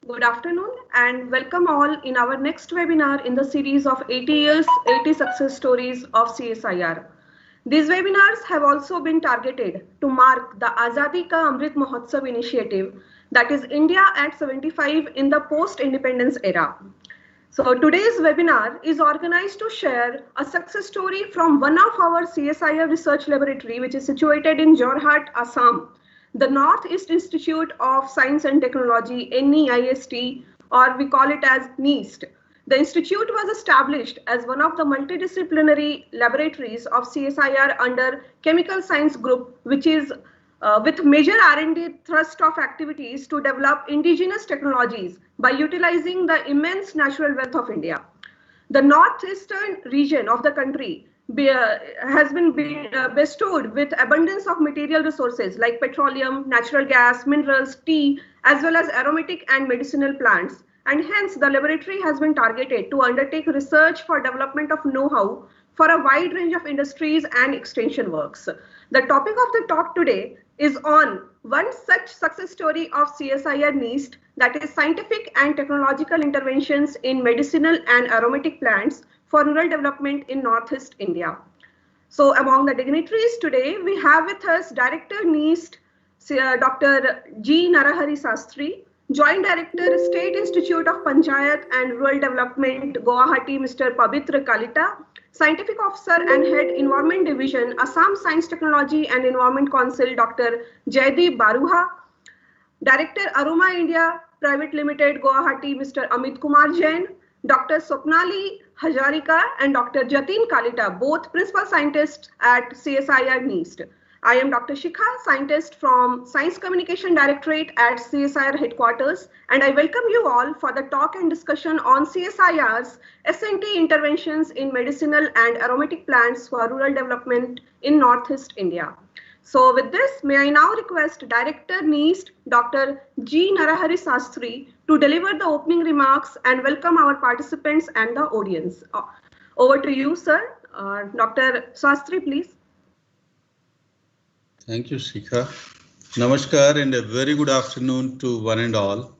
Good afternoon and welcome all in our next webinar in the series of 80 years, 80 success stories of CSIR. These webinars have also been targeted to mark the Azadi Ka Amrit Mahotsav initiative, that is India at 75 in the post-independence era. So today's webinar is organized to share a success story from one of our CSIR research laboratory, which is situated in Jorhat, Assam, the Northeast Institute of Science and Technology, NEIST, or we call it as NEIST. The institute was established as one of the multidisciplinary laboratories of CSIR under Chemical Science Group, which is with major R&D thrust of activities to develop indigenous technologies by utilizing the immense natural wealth of India. The northeastern region of the country has been bestowed with abundance of material resources like petroleum, natural gas, minerals, tea, as well as aromatic and medicinal plants. And hence the laboratory has been targeted to undertake research for development of know-how for a wide range of industries and extension works. The topic of the talk today is on one such success story of CSIR NEIST, that is scientific and technological interventions in medicinal and aromatic plants for rural development in Northeast India. So among the dignitaries today, we have with us Director NEIST, Dr. G. Narahari Sastry, Joint Director, State Institute of Panchayat and Rural Development, Guwahati, Mr. Pabitra Kalita, Scientific Officer and Head Environment Division, Assam Science Technology and Environment Council, Dr. Jaideep Baruha, Director Aroma India Private Limited, Guwahati, Mr. Amit Kumar Jain, Dr. Swapnali Hajarika and Dr. Jatin Kalita, both Principal Scientists at CSIR NEIST. I am Dr. Shikha, Scientist from Science Communication Directorate at CSIR Headquarters, and I welcome you all for the talk and discussion on CSIR's S&T interventions in medicinal and aromatic plants for rural development in Northeast India. So with this, may I now request Director NEIST, Dr. G. Narahari Sastry, to deliver the opening remarks and welcome our participants and the audience. Over to you, sir. Dr. Sastry, please. Thank you, Shikha. Namaskar and a very good afternoon to one and all.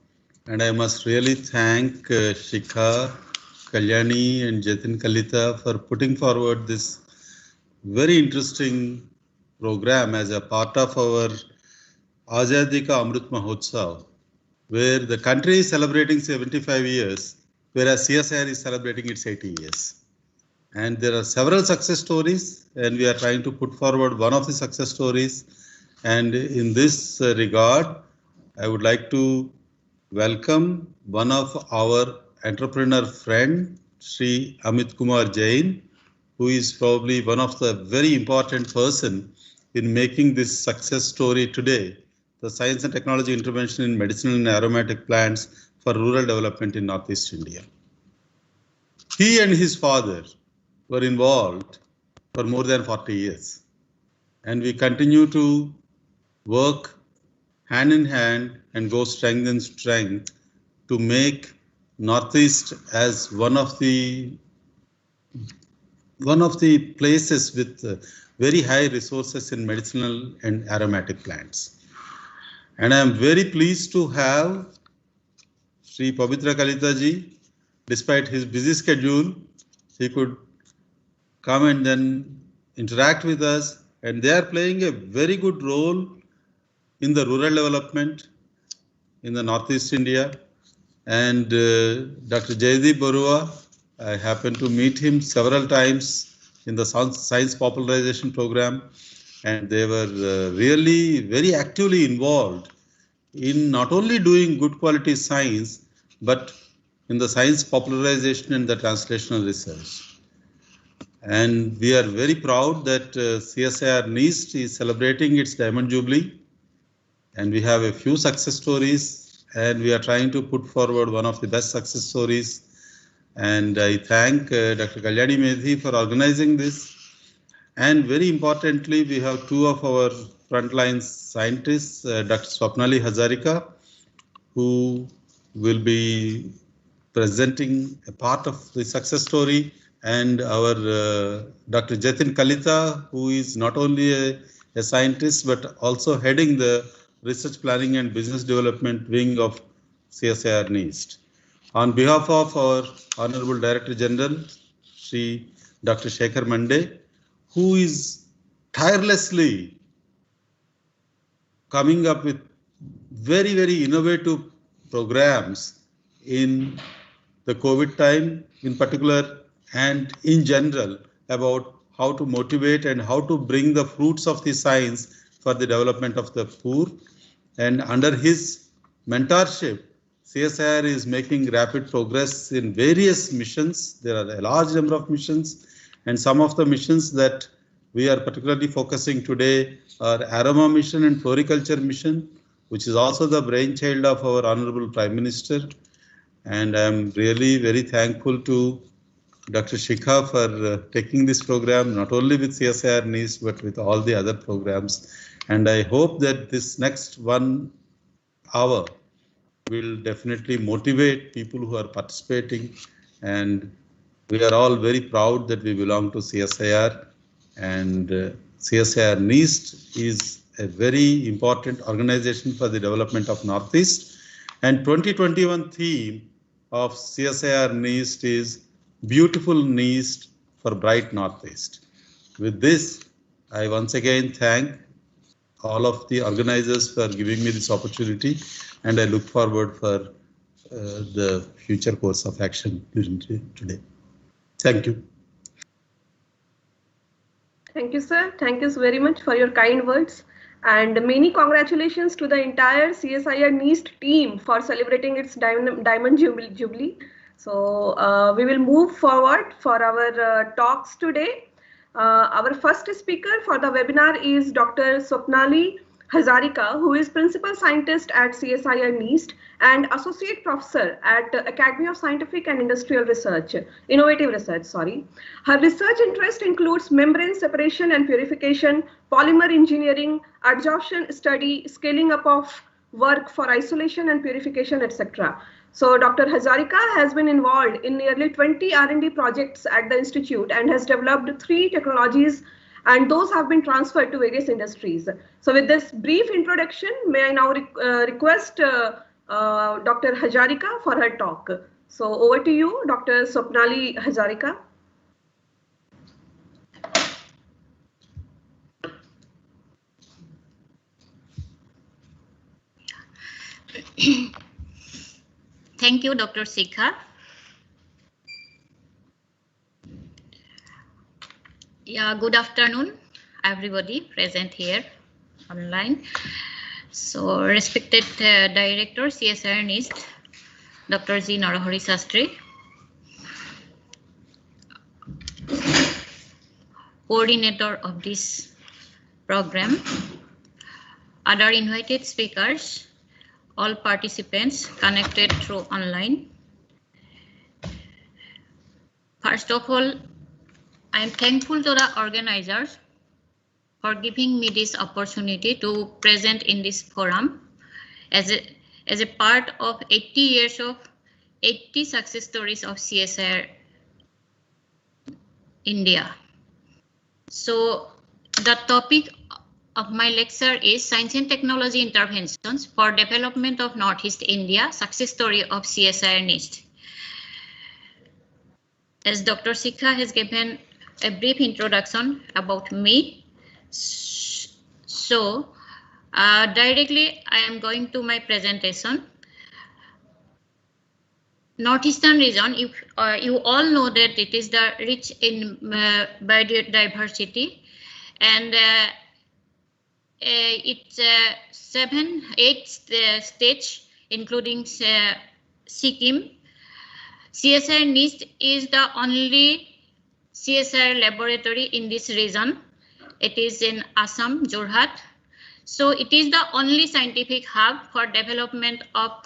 And I must really thank Shikha, Kalyani and Jatin Kalita for putting forward this very interesting program as a part of our Azadi Ka Amrit Mahotsav, where the country is celebrating 75 years, whereas CSIR is celebrating its 80 years. And there are several success stories, and we are trying to put forward one of the success stories. And in this regard, I would like to welcome one of our entrepreneur friend, Sri Amit Kumar Jain, who is probably one of the very important person in making this success story today, the science and technology intervention in medicinal and aromatic plants for rural development in Northeast India. He and his father were involved for more than 40 years. And we continue to work hand in hand and go strength in strength to make Northeast as one of the places with very high resources in medicinal and aromatic plants. And I am very pleased to have Sri Pabitra Kalita ji. Despite his busy schedule, he could come and then interact with us, and they are playing a very good role in the rural development in the Northeast India. And Dr. Jaideep Barua, I happened to meet him several times in the science popularization program, and they were really very actively involved in not only doing good quality science, but in the science popularization and the translational research. And we are very proud that CSIR NEIST is celebrating its Diamond Jubilee. And we have a few success stories, and we are trying to put forward one of the best success stories. And I thank Dr. Kalyani Medhi for organizing this. And very importantly, we have two of our frontline scientists, Dr. Swapnali Hazarika, who will be presenting a part of the success story, and our Dr. Jatin Kalita, who is not only a scientist but also heading the research planning and business development wing of CSIR NEAST. On behalf of our Honorable Director General, Shri Dr. Shekhar Mande, who is tirelessly coming up with very, very innovative programs in the COVID time in particular and in general about how to motivate and how to bring the fruits of the science for the development of the poor. And under his mentorship, CSIR is making rapid progress in various missions. There are a large number of missions, and some of the missions that we are particularly focusing today are Aroma Mission and Floriculture Mission, which is also the brainchild of our Honorable Prime Minister. And I'm really very thankful to Dr. Shikha for taking this program, not only with CSIR NEAST, but with all the other programs. And I hope that this next 1 hour will definitely motivate people who are participating. And we are all very proud that we belong to CSIR. And CSIR NEAST is a very important organization for the development of Northeast. And 2021 theme of CSIR NEAST is Beautiful NEAST for Bright Northeast. With this, I once again thank all of the organizers for giving me this opportunity, and I look forward for the future course of action during today. Thank you. Thank you, sir. Thank you very much for your kind words. And many congratulations to the entire CSIR NEAST team for celebrating its Diamond Jubilee. So we will move forward for our talks today. Our first speaker for the webinar is Dr. Swapnali Hazarika, who is Principal Scientist at CSIR NEAST and Associate Professor at Academy of Scientific and Industrial Research, Innovative Research, sorry. Her research interest includes membrane separation and purification, polymer engineering, adsorption study, scaling up of work for isolation and purification, etc. So Dr. Hazarika has been involved in nearly 20 R&D projects at the Institute and has developed 3 technologies, and those have been transferred to various industries. So with this brief introduction, may I now request Dr. Hazarika for her talk. So over to you, Dr. Swapnali Hazarika. Thank you, Dr. Shikha. Yeah, good afternoon, everybody present here online. So, respected Director, CSIR NEAST, Dr. G. Narahari Sastry, coordinator of this program, other invited speakers, all participants connected through online. First of all, I am thankful to the organizers for giving me this opportunity to present in this forum as a part of 80 years of 80 success stories of CSIR India. So the topic of my lecture is Science and Technology Interventions for Development of Northeast India, Success Story of CSIR NEAST. As Dr. Shikha has given a brief introduction about me, so directly I am going to my presentation. Northeastern region, you all know that it is the rich in biodiversity, and it's 8 states, including Sikkim. CSIR NEAST is the only CSIR laboratory in this region. It is in Assam, Jorhat. So it is the only scientific hub for development of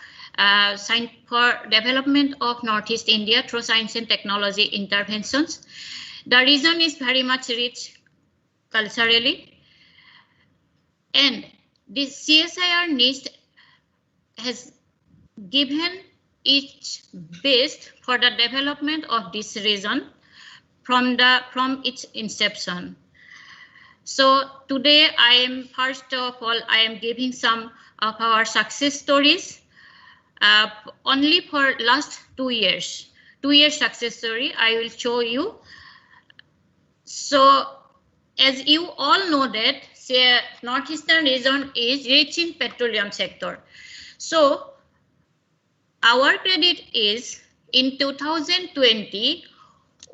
Northeast India through science and technology interventions. The region is very much rich culturally, and this CSIR NEAST has given its best for the development of this region from its inception. So today first of all, I am giving some of our success stories only for last 2 years. 2 years success story I will show you. So as you all know that Northeastern region is rich in petroleum sector. So our credit is in 2020,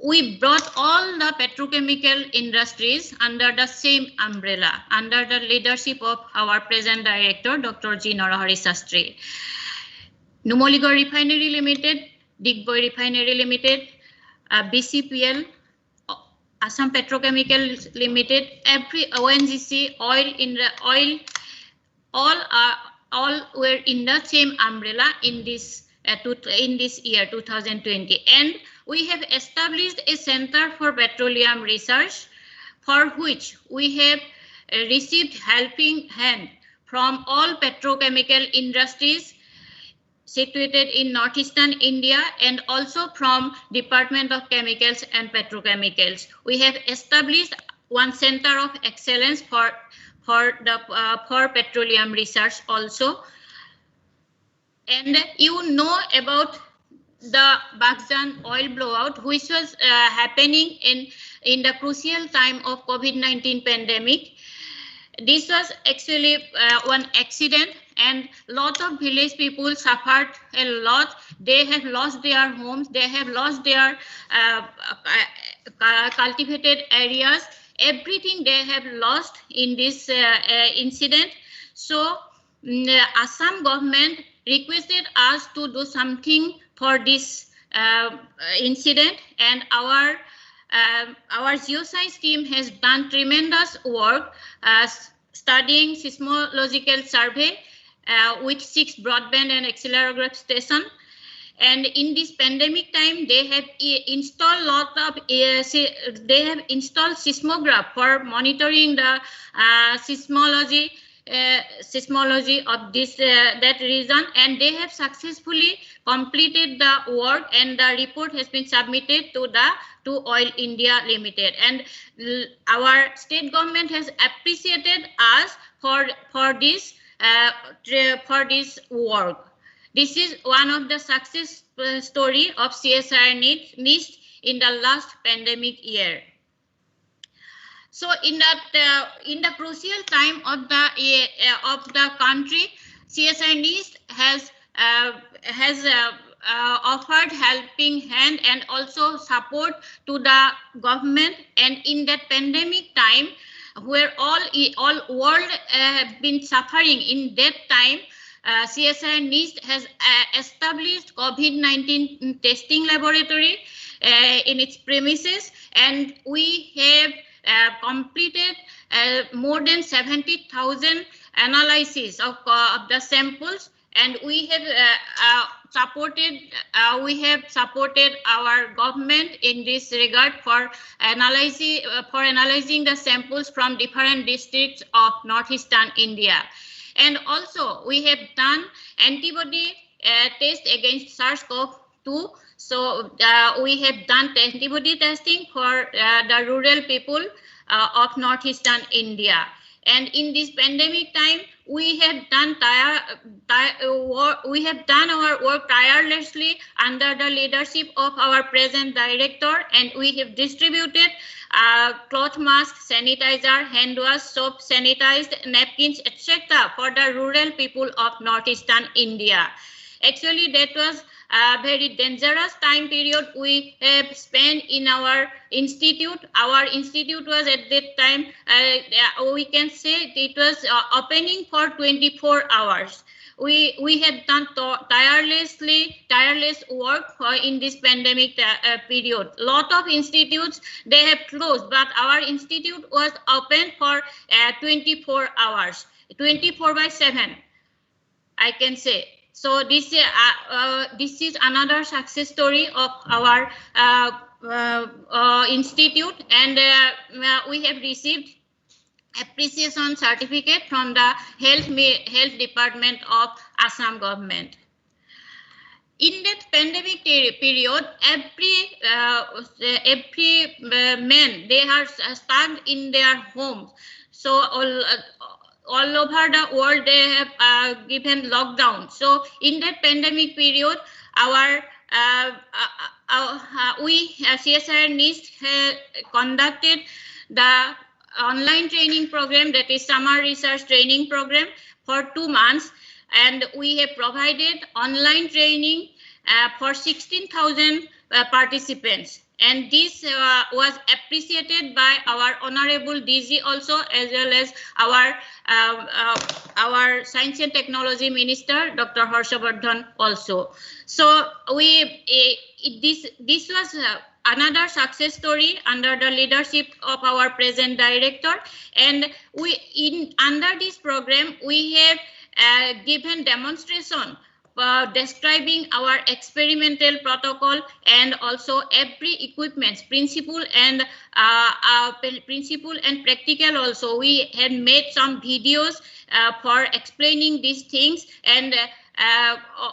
we brought all the petrochemical industries under the same umbrella, under the leadership of our present director, Dr. G. Narahari Sastry. Numaligarh Refinery Limited, Digboi Refinery Limited, BCPL, Assam Petrochemical Limited, every ONGC, oil, all were in the same umbrella in this year 2020, and we have established a center for petroleum research, for which we have received helping hand from all petrochemical industries situated in northeastern India and also from Department of Chemicals and Petrochemicals. We have established one center of excellence for petroleum research also. And you know about the Baghjan oil blowout, which was happening in the crucial time of COVID-19 pandemic. This was actually one accident, and lot of village people suffered a lot. They have lost their homes, they have lost their cultivated areas, everything they have lost in this incident. So Assam government requested us to do something for this incident, and our geoscience team has done tremendous work studying seismological survey with 6 broadband and accelerometer station. And in this pandemic time, they have installed seismograph for monitoring the seismology of this that region, and they have successfully completed the work, and the report has been submitted to Oil India Limited, and our state government has appreciated us for this work. This is one of the success story of CSIR NIST in the last pandemic year. So in the crucial time of the country, CSIR NIST has offered helping hand and also support to the government. And in that pandemic time, where all world have been suffering in that time, CSIR NIST has established COVID-19 testing laboratory in its premises, and we have completed more than 70,000 analyses of the samples, and we have supported our government in this regard for analyzing the samples from different districts of northeastern India. And also we have done antibody test against SARS-CoV-2. So we have done antibody testing for the rural people of northeastern India. And in this pandemic time, we have done our work tirelessly under the leadership of our present director, and we have distributed cloth masks, sanitizer, hand wash, soap, sanitized napkins, etc. for the rural people of northeastern India. Actually, that was a very dangerous time period we have spent in our institute. Our institute was at that time, we can say it was opening for 24 hours. We have done tireless work in this pandemic period. Lot of institutes, they have closed, but our institute was open for 24 hours, 24/7, I can say. So this is another success story of our institute, and we have received appreciation certificate from the health department of Assam government. In that pandemic period, every man, they are stuck in their homes. So all over the world they have given lockdown. So in that pandemic period, our CSIR NIST conducted the online training program, that is summer research training program, for 2 months, and we have provided online training for 16,000 participants. And this was appreciated by our Honorable DG also, as well as our Science and Technology Minister, Dr. Harshavardhan also. So this was another success story under the leadership of our present director. And under this program, we have given demonstration describing our experimental protocol, and also every equipment, principle and practical also. We had made some videos for explaining these things, and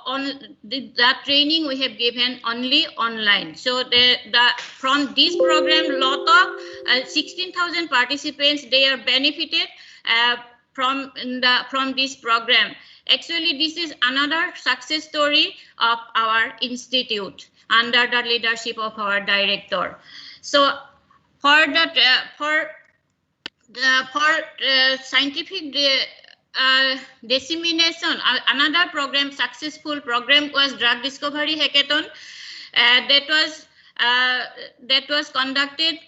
on the training we have given only online. So from this program, lot of 16,000 participants, they are benefited from this program. Actually, this is another success story of our institute under the leadership of our director. So for scientific dissemination, another program, successful program, was drug discovery hackathon. That was conducted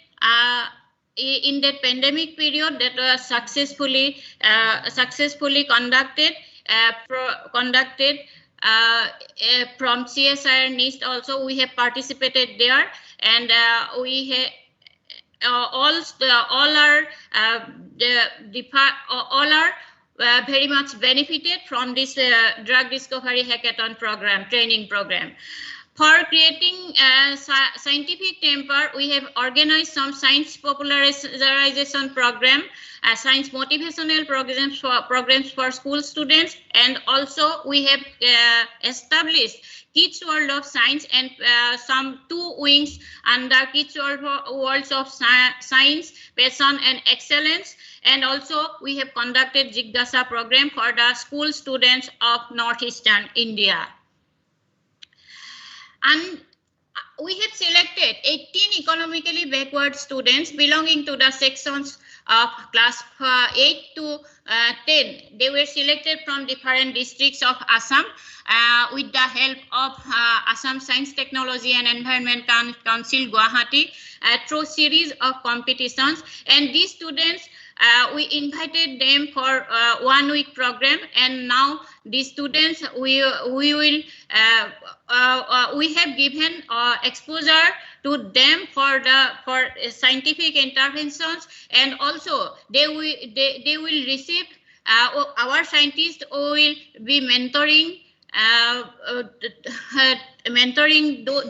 in that pandemic period. That was successfully conducted from CSIR NIST also. We have participated there, and we have all are very much benefited from this drug discovery hackathon program, training program. For creating scientific temper, we have organized some science popularization program, science motivational programs for school students, and also we have established Kids World of Science and some 2 wings under Kids Worlds of Science, Passion and Excellence. And also we have conducted Jigyasa program for the school students of Northeastern India. And we have selected 18 economically backward students belonging to the sections of class 8 to 10. They were selected from different districts of Assam with the help of Assam Science, Technology and Environment Council, Guwahati, through series of competitions. And these students, we invited them for 1 week program, and now these students we have given exposure to them for scientific interventions, and also they will receive our scientists will be mentoring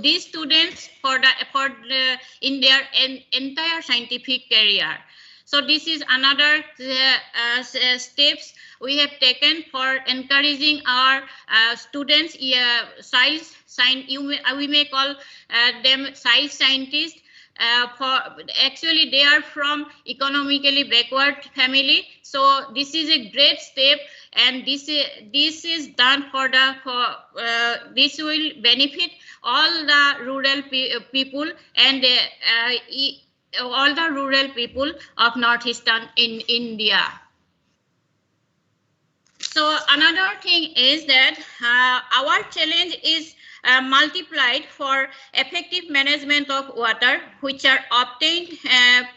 these students in their entire scientific career. So this is another steps we have taken for encouraging our students, we may call them child scientists. Actually they are from economically backward family. So this is a great step, and this is done this will benefit all the rural people and all the rural people of Northeastern in India. So another thing is that our challenge is multiplied for effective management of water, which are obtained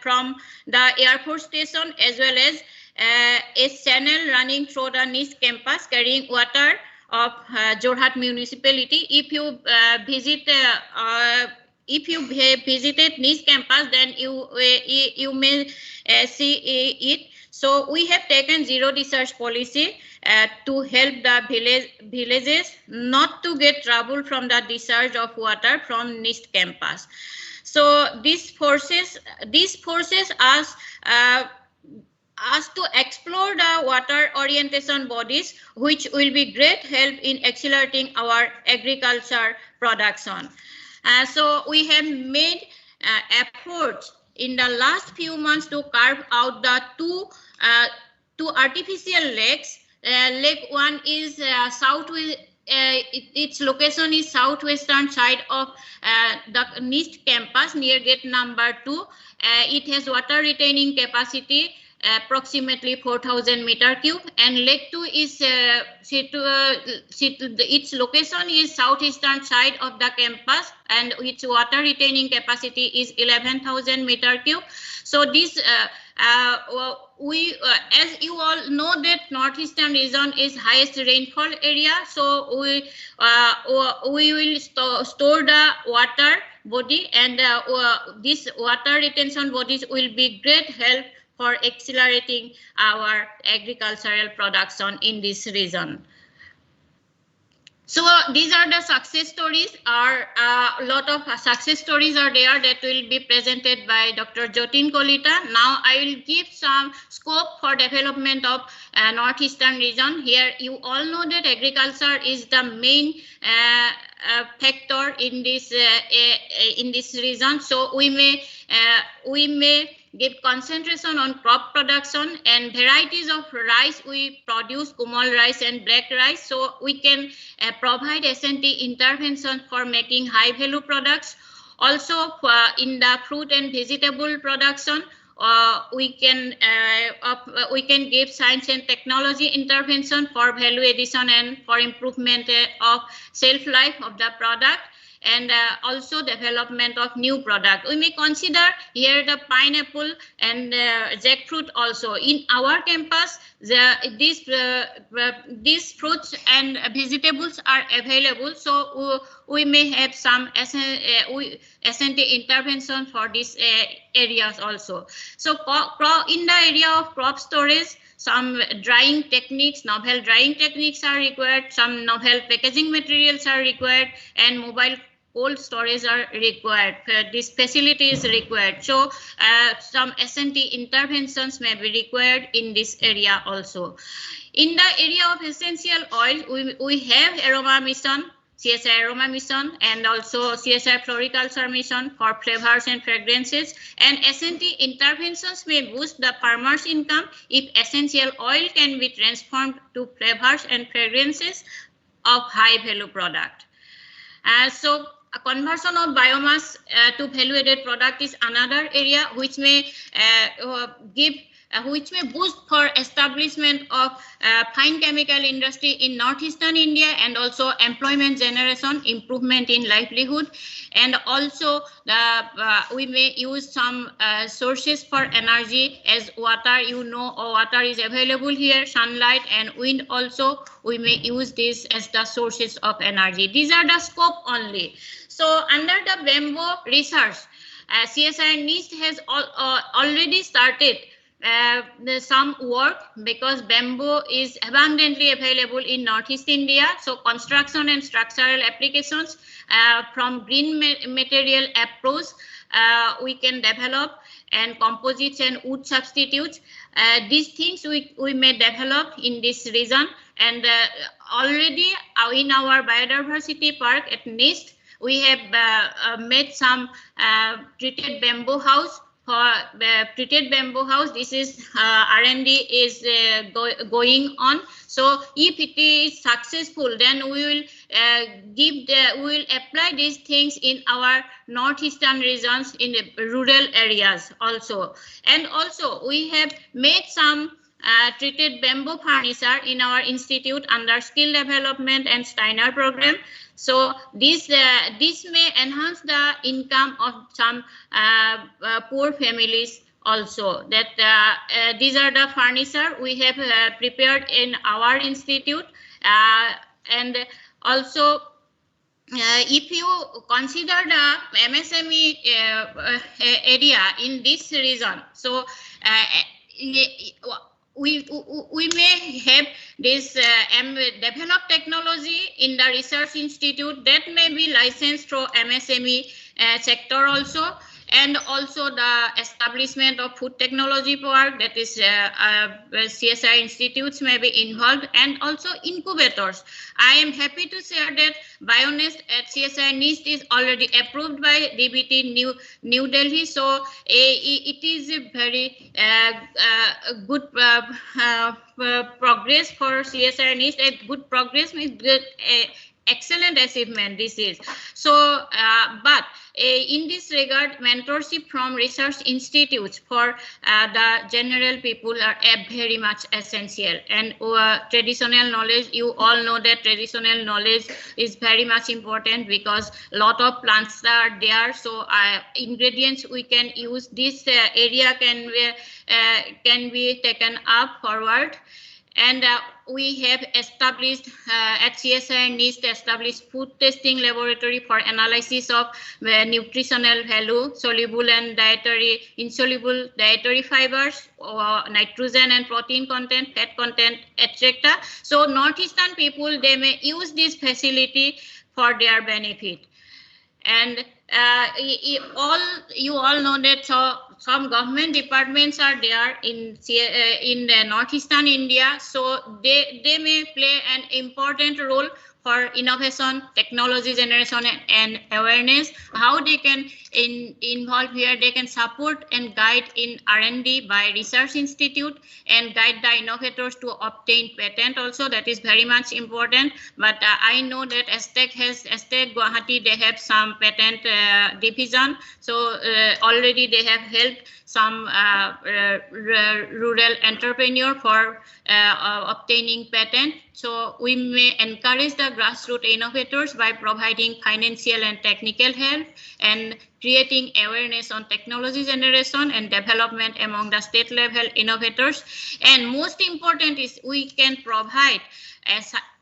from the Air Force Station, as well as a channel running through the NIST campus carrying water of Jorhat municipality. If you have visited NIST campus, then you may see it. So we have taken zero discharge policy to help the villages not to get trouble from the discharge of water from NIST campus. So this forces us to explore the water orientation bodies, which will be great help in accelerating our agriculture production. So we have made efforts in the last few months to carve out the two artificial lakes. Lake 1 is southwest. Its location is southwestern side of the NIST campus near gate number 2. It has water retaining capacity approximately 4,000 meter cube, and Lake 2 is its location is southeastern side of the campus, and its water retaining capacity is 11,000 meter cube. So this as you all know that northeastern region is highest rainfall area, so we will store the water body, and this water retention bodies will be great help for accelerating our agricultural production in this region. So these are the success stories. A lot of success stories are there that will be presented by Dr. Jotin Kolita. Now I will give some scope for development of northeastern region. Here you all know that agriculture is the main factor in this region. So we may give concentration on crop production and varieties of rice. We produce Kumal rice and black rice, so we can provide S&T intervention for making high value products. Also in the fruit and vegetable production, we can give science and technology intervention for value addition and for improvement of shelf life of the product, and also development of new product. We may consider here the pineapple and jackfruit also. In our campus, these fruits and vegetables are available, so we may have some S&T intervention for these areas also. So in the area of crop storage, some drying techniques, novel drying techniques are required, some novel packaging materials are required, and mobile cold storage are required. This facility is required. So some S&T interventions may be required in this area also. In the area of essential oil, we have Aroma Mission, CSI Aroma Mission, and also CSI Floriculture Mission for flavors and fragrances. And S&T interventions may boost the farmer's income if essential oil can be transformed to flavors and fragrances of high value product. So a conversion of biomass to value-added product is another area which may boost for establishment of fine chemical industry in northeastern India, and also employment generation, improvement in livelihood, and also we may use some sources for energy as water. You know, water is available here, sunlight and wind also. We may use this as the sources of energy. These are the scope only. So under the bamboo research, CSI NIST has already started some work, because bamboo is abundantly available in Northeast India. So construction and structural applications from green material approach we can develop, and composites and wood substitutes. These things we may develop in this region, and already in our biodiversity park at NIST, we have made some treated bamboo house. For the treated bamboo house, this is R&D is going on. So if it is successful, then we will apply these things in our northeastern regions, in the rural areas also. And also we have made some treated bamboo furniture in our institute under skill development and Steiner program. So this may enhance the income of some poor families also. That these are the furniture we have prepared in our institute, and also if you consider the MSME area in this region, so we may have this developed technology in the research institute that may be licensed through MSME sector also. and also the establishment of food technology park, that is CSR institutes may be involved, and also incubators. I am happy to share that Bionest at CSR NIST is already approved by DBT New Delhi. So it is a very good progress for CSR NIST. A good progress means good, excellent achievement this is. So but in this regard, mentorship from research institutes for the general people are very much essential. And traditional knowledge, you all know that traditional knowledge is very much important because a lot of plants are there. So ingredients we can use, this area can be taken up forward. And we have established at CSR NIST established food testing laboratory for analysis of nutritional value, soluble and insoluble dietary fibers, nitrogen and protein content, fat content, etc. So northeastern people, they may use this facility for their benefit. And you all know that some government departments are there in northeastern India, so they may play an important role for innovation, technology generation, and awareness. How they can involve here, they can support and guide in R&D by research institute and guide the innovators to obtain patent also. That is very much important. But I know that Aztec Guwahati, they have some patent division. So already they have helped some rural entrepreneur for obtaining patent. So we may encourage the grassroots innovators by providing financial and technical help and creating awareness on technology generation and development among the state level innovators. And most important is we can provide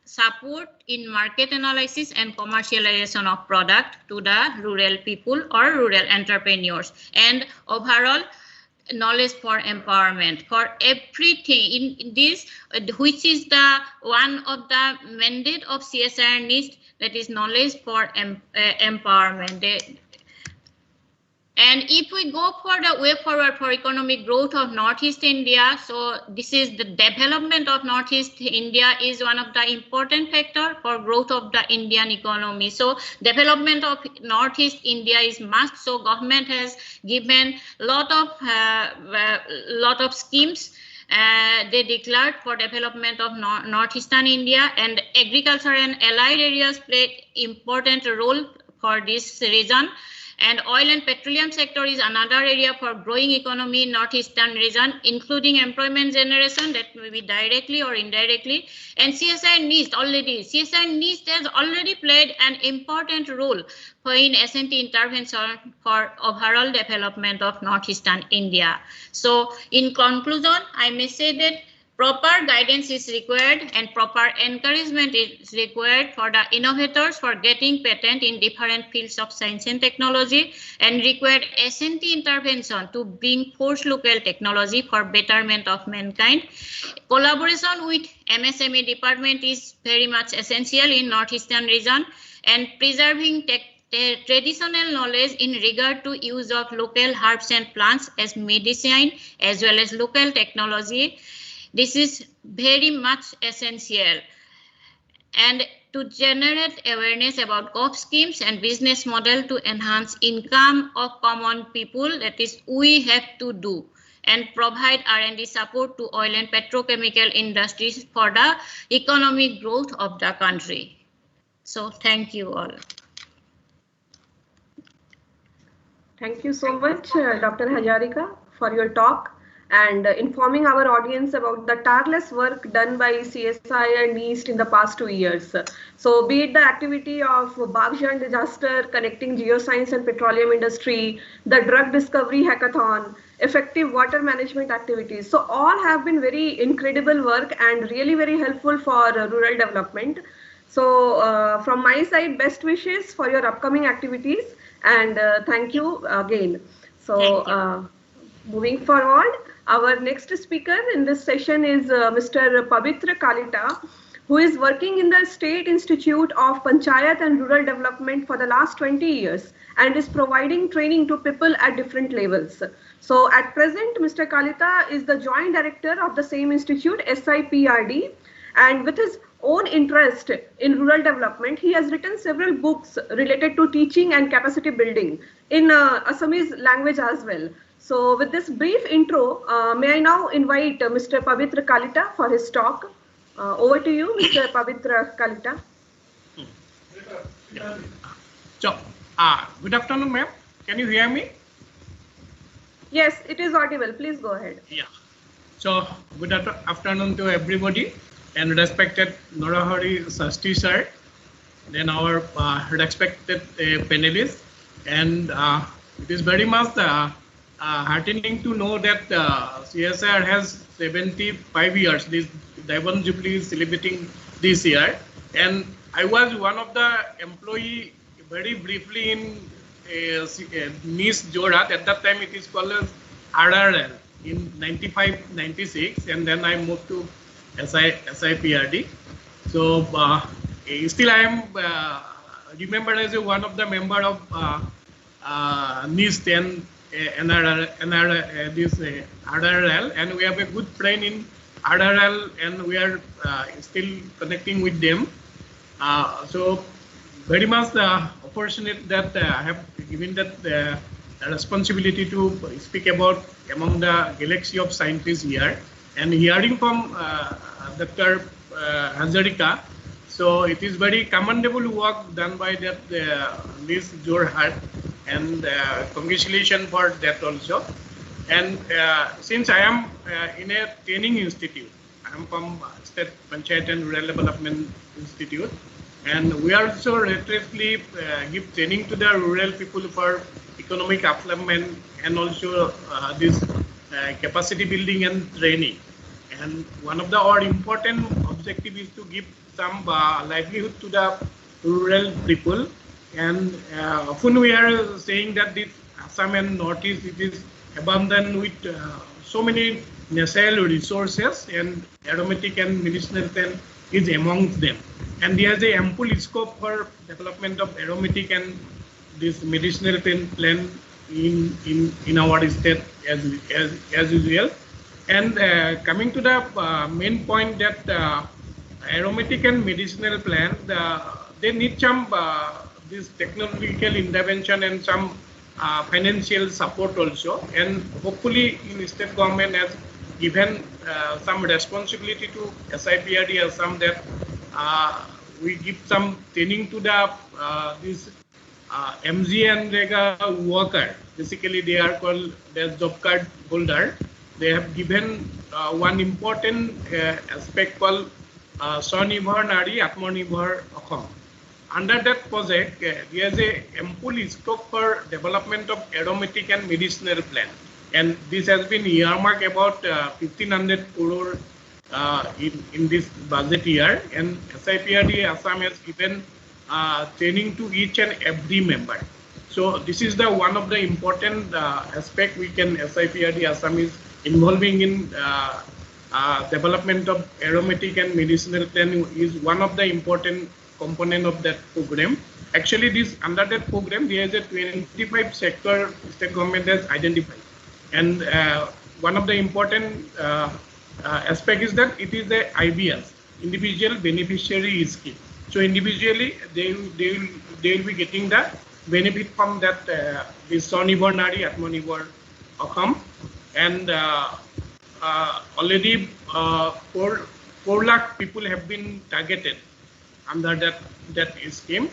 support in market analysis and commercialization of product to the rural people or rural entrepreneurs, and overall knowledge for empowerment for everything in this, which is the one of the mandate of CSR NIST, that is knowledge for empowerment. And if we go for the way forward for economic growth of Northeast India, so this is the development of Northeast India is one of the important factor for growth of the Indian economy. So development of Northeast India is must. So government has given lot of schemes they declared for development of Northeastern India, and agriculture and allied areas play important role for this region. And oil and petroleum sector is another area for growing economy in northeastern region, including employment generation, that may be directly or indirectly. And CSR NIST has already played an important role for in S&T intervention for overall development of northeastern India. So in conclusion, I may say that proper guidance is required and proper encouragement is required for the innovators for getting patent in different fields of science and technology, and required S&T intervention to bring force local technology for betterment of mankind. Collaboration with MSME department is very much essential in northeastern region, and preserving traditional knowledge in regard to use of local herbs and plants as medicine as well as local technology. This is very much essential. And to generate awareness about COP schemes and business model to enhance income of common people, that is we have to do, and provide R&D support to oil and petrochemical industries for the economic growth of the country. So thank you all. Thank you so much, Dr. Hazarika, for your talk and informing our audience about the tireless work done by CSI and NIST in the past 2 years. So be it the activity of Baghjan disaster, connecting geoscience and petroleum industry, the drug discovery hackathon, effective water management activities. So all have been very incredible work and really very helpful for rural development. So from my side, best wishes for your upcoming activities, and thank you again. So moving forward, our next speaker in this session is Mr. Pabitra Kalita, who is working in the State Institute of Panchayat and Rural Development for the last 20 years and is providing training to people at different levels. So at present, Mr. Kalita is the Joint Director of the same institute, SIPRD, and with his own interest in rural development, he has written several books related to teaching and capacity building in Assamese language as well. So with this brief intro, may I now invite Mr. Pavitra Kalita for his talk. Over to you, Mr. Pavitra Kalita. So, good afternoon, ma'am. Can you hear me? Yes, it is audible. Please go ahead. Yeah. So, good afternoon to everybody and respected Norahari Sasti sir, then our respected panelists, and it is very much heartening to know that CSIR has 75 years. This Diamond Jubilee is celebrating this year, and I was one of the employee very briefly in NIS Jorhat. At that time, it is called as RRL in 95-96, and then I moved to SIPRD. So still I am remembered as one of the member of NIS and RRL, and we have a good friend in RRL, and we are still connecting with them. So very much fortunate that I have given that responsibility to speak about among the galaxy of scientists here, and hearing from Dr. Hazarika. So it is very commendable work done by that Ms. Jorhat, and congratulations for that also. And since I am in a training institute, I am from State Panchayat and Rural Development Institute, and we also relentlessly give training to the rural people for economic development and also this capacity building and training. And one of our important objective is to give some livelihood to the rural people. And often we are saying that this Assam and Northeast, it is abundant with so many natural resources, and aromatic and medicinal plant is amongst them. And there is a ample scope for development of aromatic and this medicinal plant in our state as usual. And coming to the main point that aromatic and medicinal plant, they need some this technological intervention and some financial support also, and hopefully in state government has given some responsibility to SIPRD or some that we give some training to the this MG and Rega worker. Basically, they are called the job card holder. They have given one important aspect called Swanibhar Nari Atmanibhar Assam. Under that project, there is a ample scope for development of aromatic and medicinal plant, and this has been earmarked about 1,500 crore in this budget year. And SIPRD Assam has given training to each and every member. So this is the one of the important aspect we can SIPRD Assam is involving in development of aromatic and medicinal plant is one of the important component of that program. Actually, this under that program, there is a 25 sector state government has identified, and one of the important aspect is that it is the IBS, individual beneficiary scheme. So individually, they will be getting the benefit from that this Swanibhar Nari Atmanibhar Assam, and already 4 lakh people have been targeted under that scheme,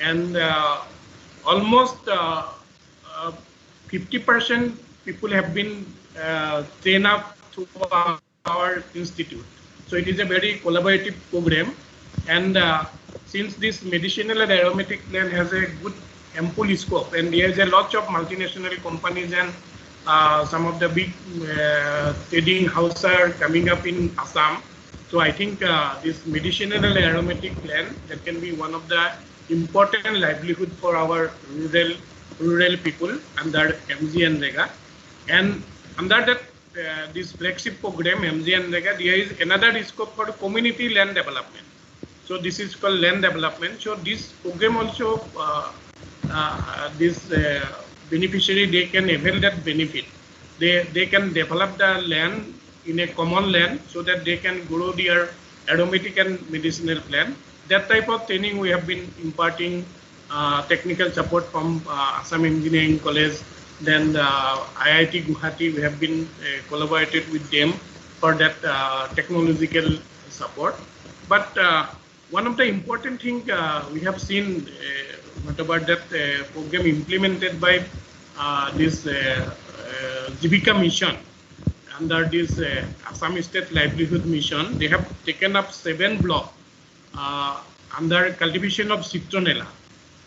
and almost 50% people have been trained up through our institute. So it is a very collaborative program, and since this medicinal and aromatic plant has a good ample scope, and there is a lot of multinational companies and some of the big trading houses are coming up in Assam. So I think this medicinal and aromatic plant that can be one of the important livelihood for our rural people under MG and Rega. And under that this flagship program MG and Rega, there is another scope for community land development. So this is called land development. So this program also, this beneficiary, they can avail that benefit. They can develop the land in a common land so that they can grow their aromatic and medicinal plant. That type of training we have been imparting, technical support from Assam Engineering College, then IIT Guwahati, we have been collaborated with them for that technological support. But one of the important thing we have seen, what about that program implemented by this Jivika mission, under this Assam State Livelihood Mission. They have taken up 7 blocks under cultivation of citronella.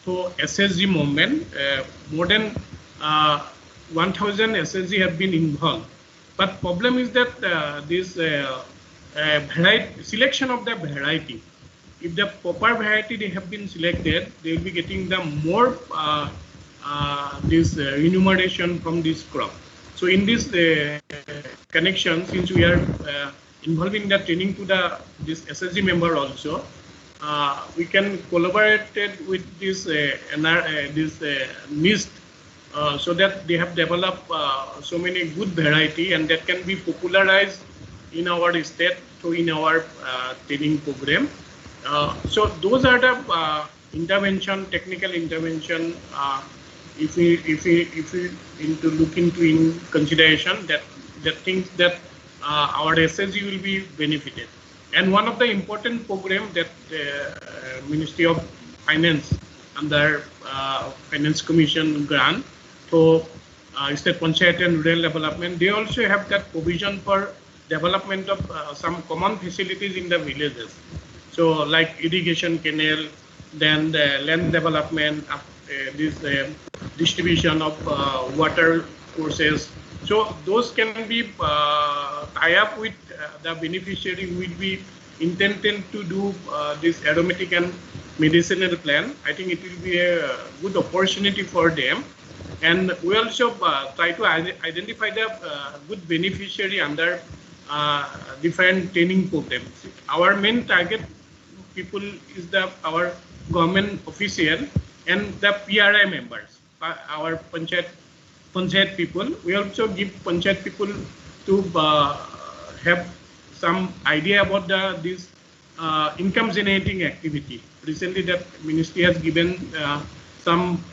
So SSG movement, more than 1,000 SSG have been involved. But problem is that this variety, selection of the variety, if the proper variety they have been selected, they will be getting the more this remuneration from this crop. So in this connection, since we are involving the training to this SSG member also, we can collaborate with this NIST so that they have developed so many good variety, and that can be popularized in our state through in our training program. So those are the intervention, technical intervention. If we look into in consideration that things that our SSG will be benefited. And one of the important program that Ministry of Finance under Finance Commission grant for State Panchayat and Rural Development, they also have that provision for development of some common facilities in the villages. So like irrigation canal, then the land development, this distribution of water courses. So those can be tie up with the beneficiary who will be intended to do this aromatic and medicinal plant. I think it will be a good opportunity for them. And we also try to identify the good beneficiary under different training programs. Our main target people is our government official and the PRI members, our panchayat people. We also give panchayat people to have some idea about this income generating activity. Recently, that ministry has given some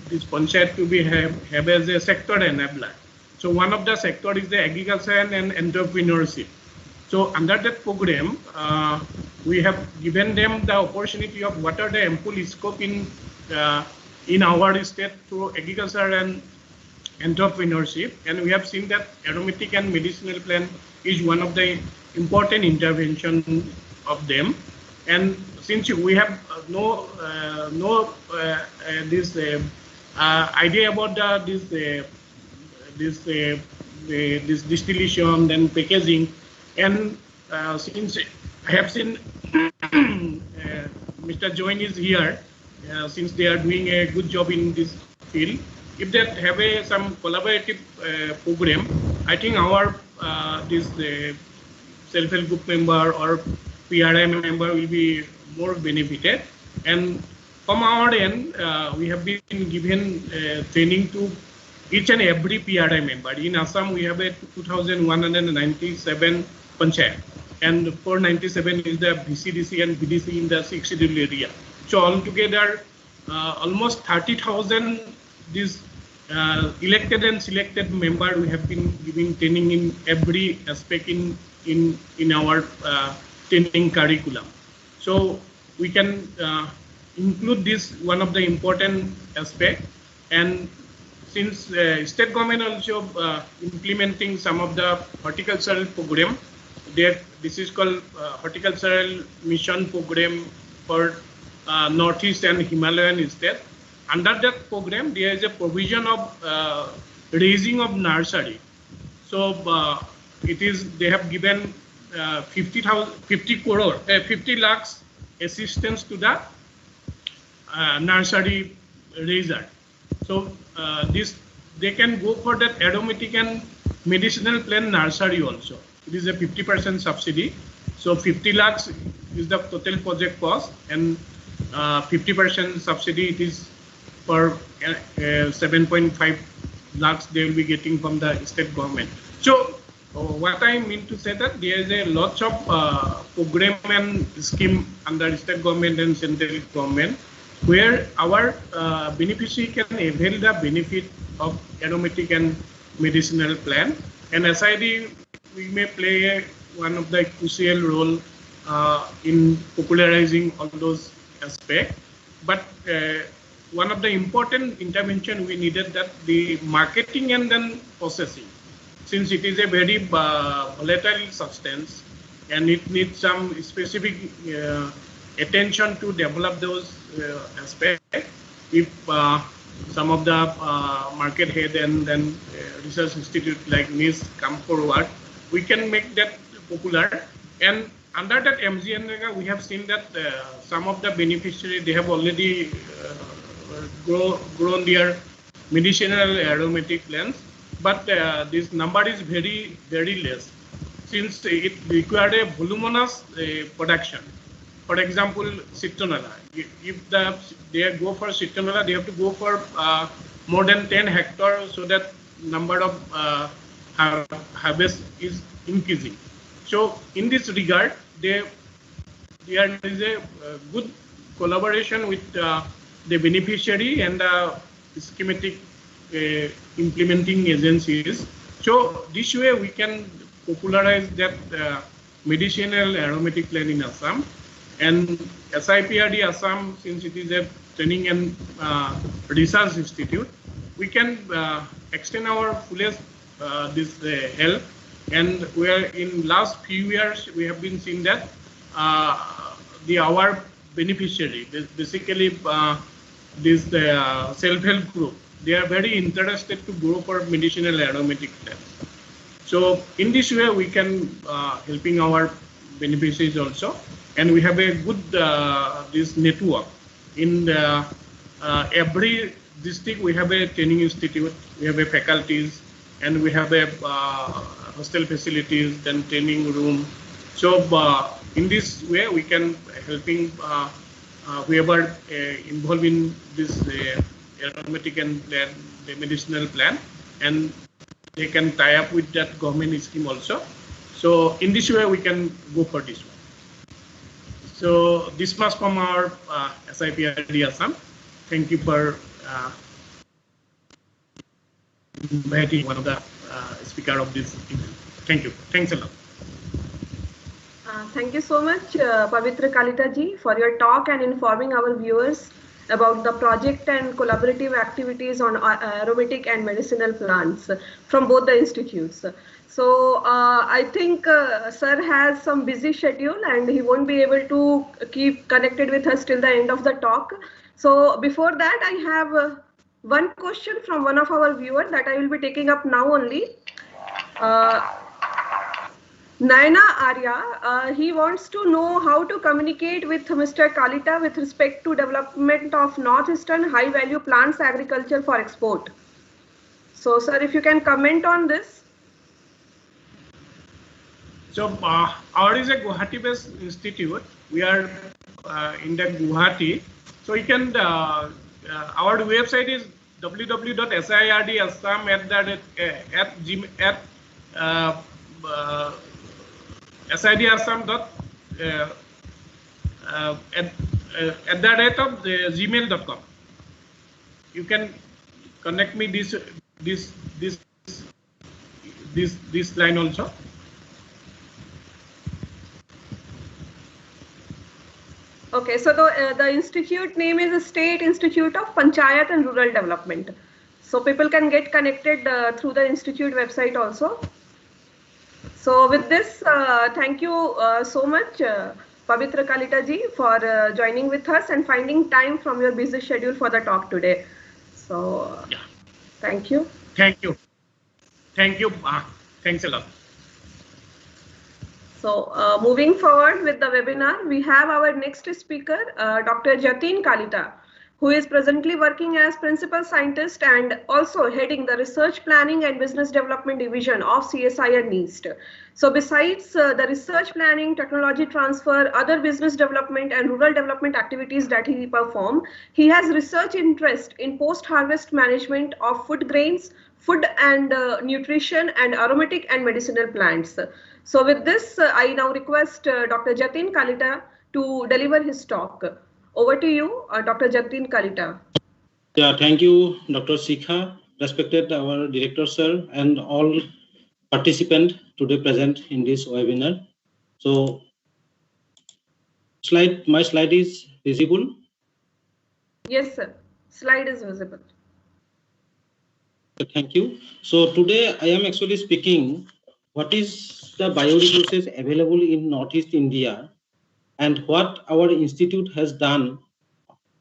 this panchayat to be have as a sector enabler. So one of the sector is the agriculture and entrepreneurship. So under that program, we have given them the opportunity of what are the ample scope in our state through agriculture and entrepreneurship, and we have seen that aromatic and medicinal plant is one of the important intervention of them. And since we have no this idea about this distillation, then packaging, and since I have seen Mr. Join is here, since they are doing a good job in this field, if they have some collaborative program, I think our this self-help group member or PRI member will be more benefited. And from our end, we have been given training to each and every PRI member. In Assam, we have a 2,197 panchayat, and 497 is the VCDC and BDC in the 6 schedule area. So altogether, almost 30,000 these elected and selected member we have been giving training in every aspect in our training curriculum. So we can include this one of the important aspect. And since state government also implementing some of the horticultural program, this is called horticultural mission program for Northeast and Himalayan state. Under that program, there is a provision of raising of nursery. So they have given 50 lakhs assistance to the nursery raiser. So they can go for that aromatic and medicinal plant nursery also. It is a 50% subsidy. So 50 lakhs is the total project cost, and 50% subsidy it is for 7.5 lakhs they will be getting from the state government. So what I mean to say that there is a lot of program and scheme under state government and central government where our beneficiary can avail the benefit of aromatic and medicinal plant, and SID we may play one of the crucial role in popularizing all those aspects. But one of the important intervention we needed that the marketing and then processing, since it is a very volatile substance and it needs some specific attention to develop those aspects. If some of the market head and then research institute like NIS come forward, we can make that popular. And under that MGNREGA, we have seen that some of the beneficiaries, they have already grown their medicinal aromatic plants, but this number is very, very less, since it required a voluminous production. For example, citronella. If they go for citronella, they have to go for more than 10 hectares, so that number of harvest is increasing. So in this regard, there is a good collaboration with the beneficiary and the schematic implementing agencies. So this way we can popularize that medicinal aromatic plant in Assam. And SIPRD Assam, since it is a training and research institute, we can extend our fullest this help. And we are in last few years, we have been seeing that our beneficiary, basically this self-help group, they are very interested to grow for medicinal aromatic plants. So in this way, we can helping our beneficiaries also. And we have a good this network. In every district, we have a training institute, we have a faculties, and we have a hostel facilities, then training room. So in this way, we can helping whoever involved in this aromatic and the medicinal plan, and they can tie up with that government scheme also. So in this way, we can go for this one. So this much from our SIPRD Assam. Thank you for inviting one of the speaker of this event. Thank you. Thanks a lot. Thank you so much, Pavitra Kalita ji, for your talk and informing our viewers about the project and collaborative activities on aromatic and medicinal plants from both the institutes. So I think sir has some busy schedule and he won't be able to keep connected with us till the end of the talk. So before that, I have one question from one of our viewers that I will be taking up now only. Naina Arya, he wants to know how to communicate with Mr. Kalita with respect to development of northeastern high value plants agriculture for export. So sir, if you can comment on this. So our is a Guwahati-based institute. We are in the Guwahati. So you can our website is sidassam@gmail.com. You can connect me this line also. Okay, so the institute name is the State Institute of Panchayat and Rural Development. So people can get connected through the institute website also. So with this, thank you so much, Pavitra Kalita ji, for joining with us and finding time from your busy schedule for the talk today. So yeah. Thank you. Thank you. Thank you. Thanks a lot. So moving forward with the webinar, we have our next speaker, Dr. Jatin Kalita, who is presently working as principal scientist and also heading the research planning and business development division of CSIR NEAST. So besides the research planning, technology transfer, other business development and rural development activities that he performs, he has research interest in post-harvest management of food grains, food and nutrition, and aromatic and medicinal plants. So with this, I now request Dr. Jatin Kalita to deliver his talk. Over to you, Dr. Jatin Kalita. Yeah, thank you, Dr. Sikha, respected our director, sir, and all participants today present in this webinar. So, my slide is visible? Yes, sir. Slide is visible. Thank you. So today I am actually speaking what is the bioresources available in Northeast India and what our institute has done,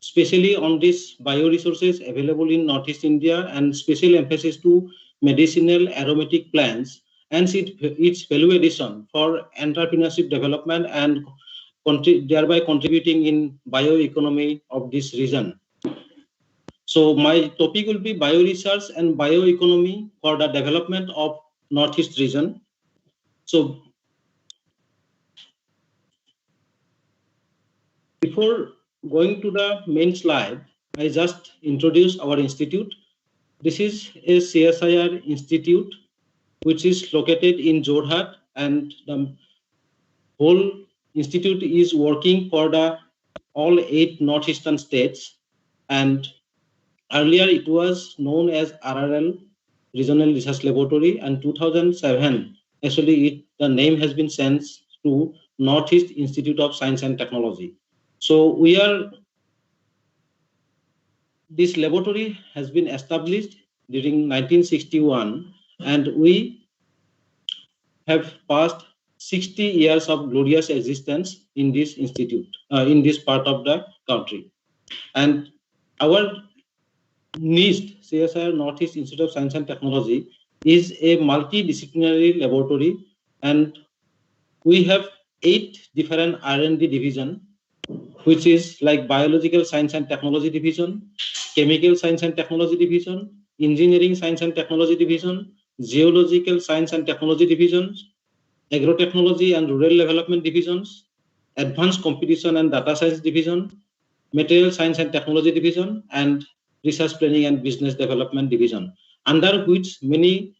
especially on these bioresources available in Northeast India and special emphasis to medicinal aromatic plants and its value addition for entrepreneurship development and thereby contributing in bioeconomy of this region. So my topic will be bioresearch and bioeconomy for the development of Northeast region. So before going to the main slide, I just introduce our institute. This is a CSIR institute, which is located in Jorhat, and the whole institute is working for the all 8 northeastern states. And earlier it was known as RRL, Regional Research Laboratory, and 2007 actually the name has been changed to Northeast Institute of Science and Technology. So this laboratory has been established during 1961, and we have passed 60 years of glorious existence in this institute, in this part of the country. And our NIST, CSIR Northeast Institute of Science and Technology, is a multidisciplinary laboratory, and we have 8 different R&D divisions, which is like Biological Science and Technology Division, Chemical Science and Technology Division, Engineering Science and Technology Division, Geological Science and Technology Divisions, Agrotechnology and Rural Development Divisions, Advanced Competition and Data Science Division, Material Science and Technology Division, and Research Planning and Business Development Division, under which many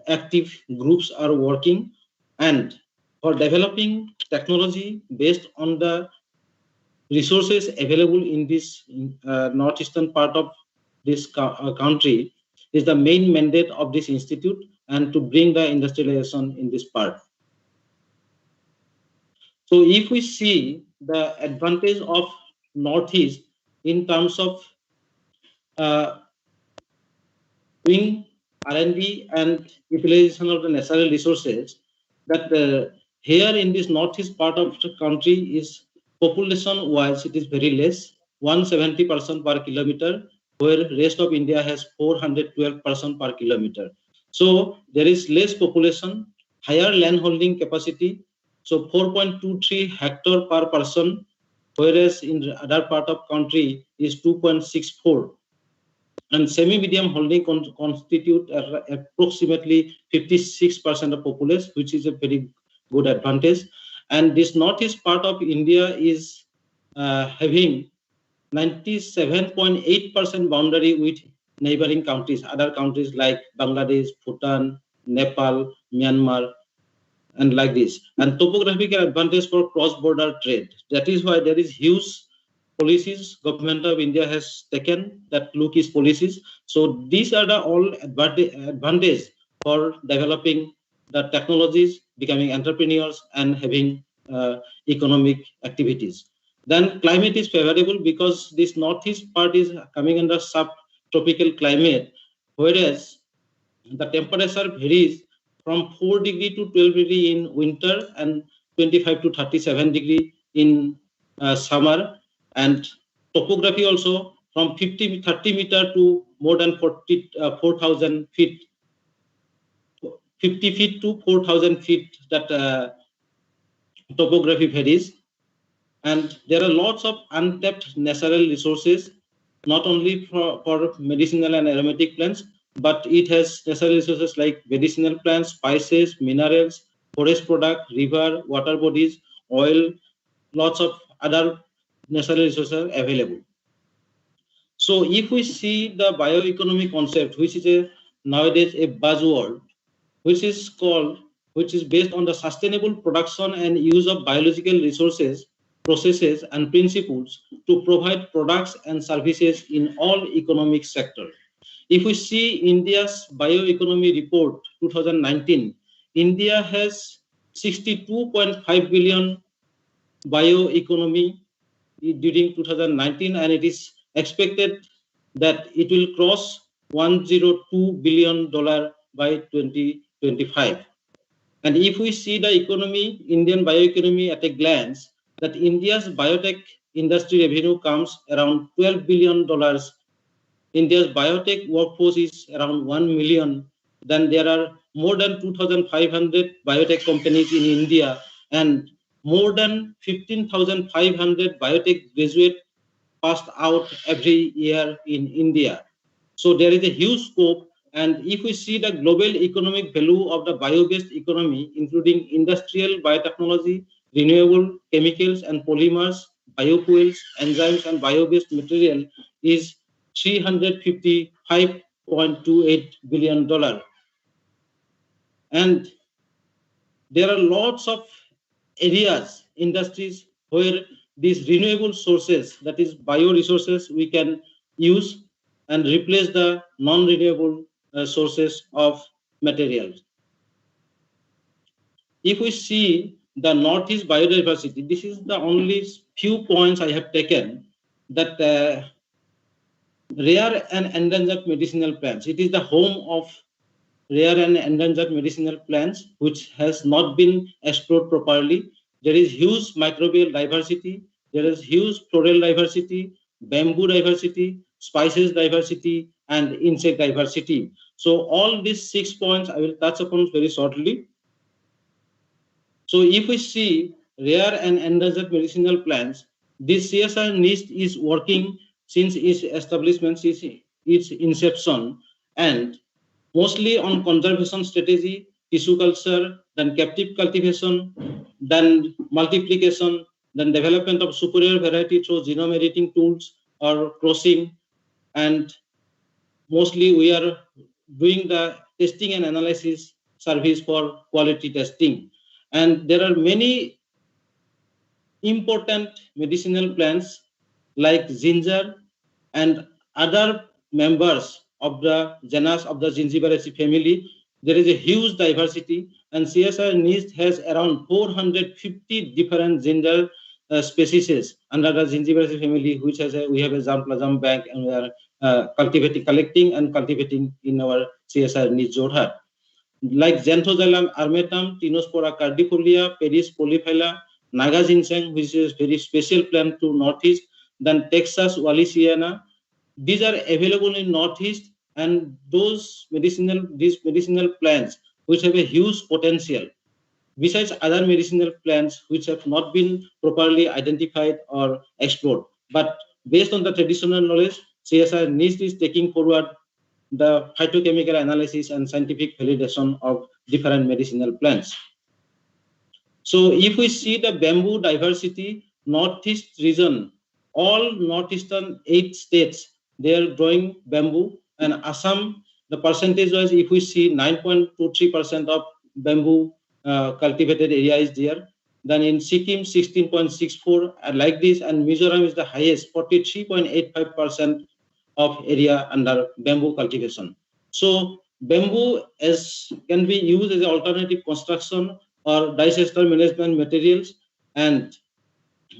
active groups are working and for developing technology based on the resources available in this northeastern part of this country is the main mandate of this institute, and to bring the industrialization in this part. So if we see the advantage of Northeast in terms of doing R&D and utilization of the natural resources, that here in this northeast part of the country is population wise it is very less, 170 person per kilometer, where rest of India has 412 person per kilometer. So there is less population, higher land holding capacity, so 4.23 hectare per person, whereas in the other part of country is 2.64. And semi-medium holding constitute approximately 56% of populace, which is a very good advantage. And this northeast part of India is having 97.8% boundary with neighboring countries, other countries like Bangladesh, Bhutan, Nepal, Myanmar, and like this. And topographical advantage for cross-border trade. That is why there is huge policies government of India has taken, that look is policies. So these are the all advantage for developing the technologies, becoming entrepreneurs, and having economic activities. Then climate is favorable because this northeast part is coming under subtropical climate, whereas the temperature varies from 4 degree to 12 degree in winter and 25 to 37 degree in summer. And topography also from 30 meter to more than 4,000 feet, 50 feet to 4,000 feet, that topography varies. And there are lots of untapped natural resources not only for medicinal and aromatic plants, but it has natural resources like medicinal plants, spices, minerals, forest product, river, water bodies, oil, lots of other natural resources are available. So if we see the bioeconomy concept, which is nowadays a buzzword, which is based on the sustainable production and use of biological resources, processes, and principles to provide products and services in all economic sectors. If we see India's bioeconomy report 2019, India has 62.5 billion bioeconomy during 2019, and it is expected that it will cross $102 billion by 2025. And if we see the economy, Indian bioeconomy at a glance, that India's biotech industry revenue comes around $12 billion. India's biotech workforce is around 1 million. Then there are more than 2,500 biotech companies in India, and more than 15,500 biotech graduates passed out every year in India. So there is a huge scope. And if we see the global economic value of the bio-based economy, including industrial biotechnology, renewable chemicals and polymers, biofuels, enzymes, and bio-based material, is $355.28 billion. And there are lots of areas, industries where these renewable sources, that is bioresources, we can use and replace the non-renewable sources of materials. If we see the Northeast biodiversity, this is the only few points I have taken, that rare and endangered medicinal plants. It is the home of rare and endangered medicinal plants, which has not been explored properly. There is huge microbial diversity, there is huge floral diversity, bamboo diversity, spices diversity, and insect diversity. So all these 6 points I will touch upon very shortly. So if we see rare and endangered medicinal plants, this CSR NIST is working since its establishment, since its inception, and mostly on conservation strategy, tissue culture, then captive cultivation, then multiplication, then development of superior variety through genome editing tools or crossing, and mostly we are doing the testing and analysis service for quality testing. And there are many important medicinal plants like ginger and other members of the genus of the Gingiberaceae family. There is a huge diversity, and CSR NIST has around 450 different ginger species under the Gingiberaceae family, which has we have a germplasm bank, and we are collecting and cultivating in our CSR NIST Jorhat. Like Xanthoxylum armatum, Tinospora cardifolia, Pedis polyphylla, Naga ginseng, which is very special plant to Northeast, then Texas walliciana. These are available in Northeast, and these medicinal plants which have a huge potential, besides other medicinal plants which have not been properly identified or explored. But based on the traditional knowledge, CSR NIST is taking forward the phytochemical analysis and scientific validation of different medicinal plants. So if we see the bamboo diversity, Northeast region, all Northeastern 8 states, they are growing bamboo, and Assam, the percentage wise, if we see 9.23% of bamboo cultivated area is there. Then in Sikkim, 16.64, like this, and Mizoram is the highest, 43.85% of area under bamboo cultivation. So bamboo can be used as an alternative construction or disaster management materials, and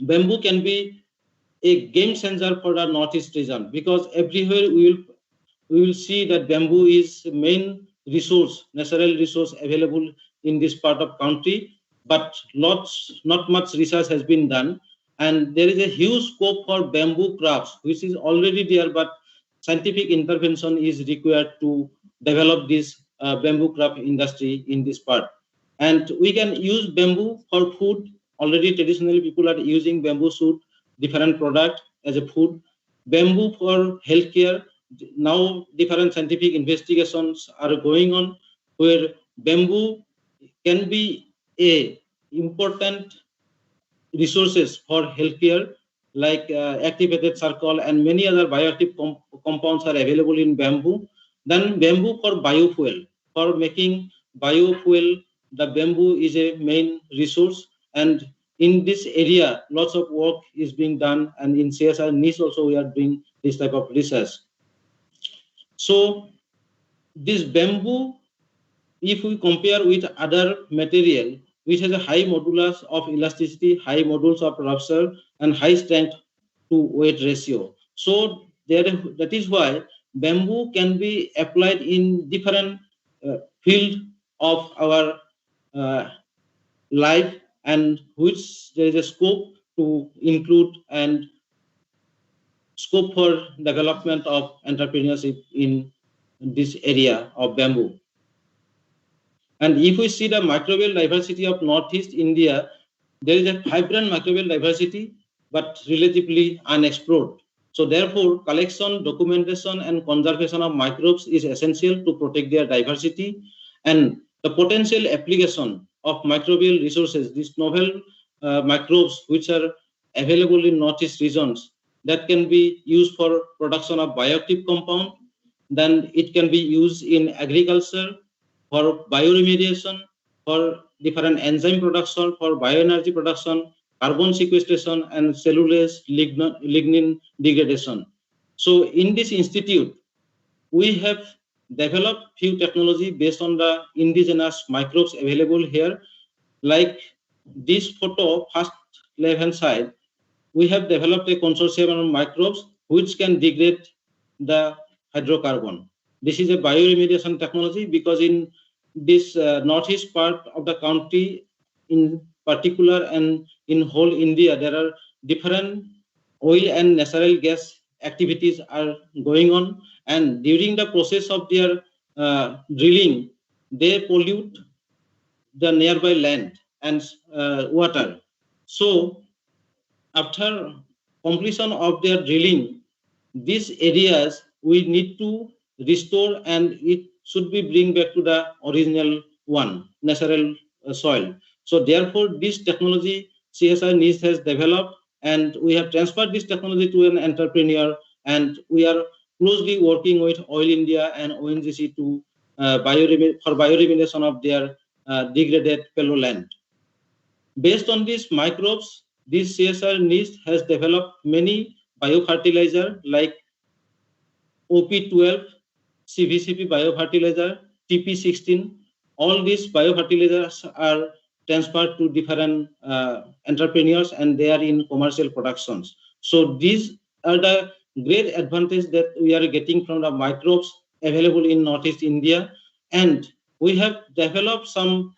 bamboo can be a game changer for the Northeast region, because everywhere we will see that bamboo is the main resource, natural resource available in this part of country, but not much research has been done, and there is a huge scope for bamboo crafts, which is already there, but scientific intervention is required to develop this bamboo craft industry in this part. And we can use bamboo for food. Already traditionally people are using bamboo shoot, different product as a food. bamboo for healthcare. Now different scientific investigations are going on where bamboo can be a important resources for healthcare, like activated charcoal and many other bioactive compounds are available in bamboo. Then bamboo for biofuel, for making biofuel, the bamboo is a main resource, and in this area lots of work is being done, and in CSR niche also we are doing this type of research. So this bamboo, if we compare with other material which has a high modulus of elasticity, high modulus of rupture, and high strength to weight ratio, so that is why bamboo can be applied in different field of our life, and which there is a scope to include and scope for development of entrepreneurship in this area of bamboo. And if we see the microbial diversity of Northeast India, there is a vibrant microbial diversity, but relatively unexplored. So therefore, collection, documentation, and conservation of microbes is essential to protect their diversity. And the potential application of microbial resources, these novel microbes which are available in Northeast regions, that can be used for production of bioactive compound. Then it can be used in agriculture, for bioremediation, for different enzyme production, for bioenergy production, carbon sequestration, and cellulose lignin degradation. So in this institute, we have developed few technology based on the indigenous microbes available here. Like this photo, first left-hand side, we have developed a consortium of microbes which can degrade the hydrocarbon. This is a bioremediation technology because in this northeast part of the country in particular and in whole India, there are different oil and natural gas activities are going on, and during the process of their drilling, they pollute the nearby land and water. So after completion of their drilling, these areas we need to restore, and it should be bring back to the original one, natural soil. So therefore, this technology CSI NIST has developed, and we have transferred this technology to an entrepreneur, and we are closely working with Oil India and ONGC to for bioremediation of their degraded fallow land. Based on these microbes, this CSR NIST has developed many biofertilizer like OP12, CVCP biofertilizer, TP16. All these biofertilizers are transferred to different entrepreneurs, and they are in commercial productions. So these are the great advantage that we are getting from the microbes available in Northeast India. And we have developed some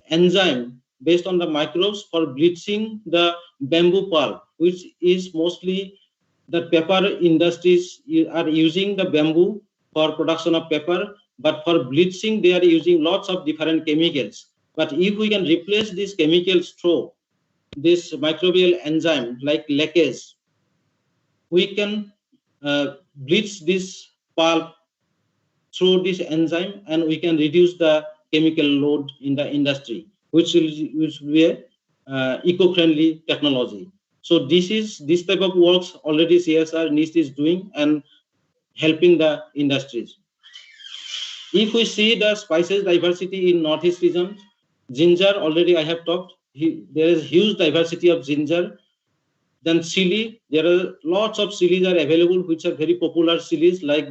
enzyme based on the microbes for bleaching the bamboo pulp, which is mostly the paper industries are using the bamboo for production of paper, but for bleaching they are using lots of different chemicals. But if we can replace these chemicals through this microbial enzyme like lacase, we can bleach this pulp through this enzyme, and we can reduce the chemical load in the industry, which will be a eco-friendly technology. So this type of works already CSR NIST is doing and helping the industries. If we see the spices diversity in Northeast region, ginger, already I have talked, there is huge diversity of ginger. Then chili, there are lots of chilies are available, which are very popular chilies, like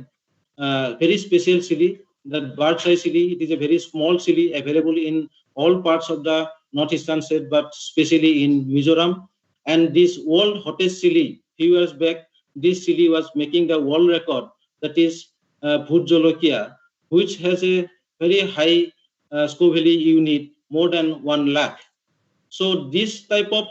very special chili, the bird's eye chili. It is a very small chili available in all parts of the northeastern state, but especially in Mizoram. And this world hottest chili, few years back, this chili was making the world record, that is Bhut Jolokia, which has a very high Scoville unit, more than 1 lakh. So this type of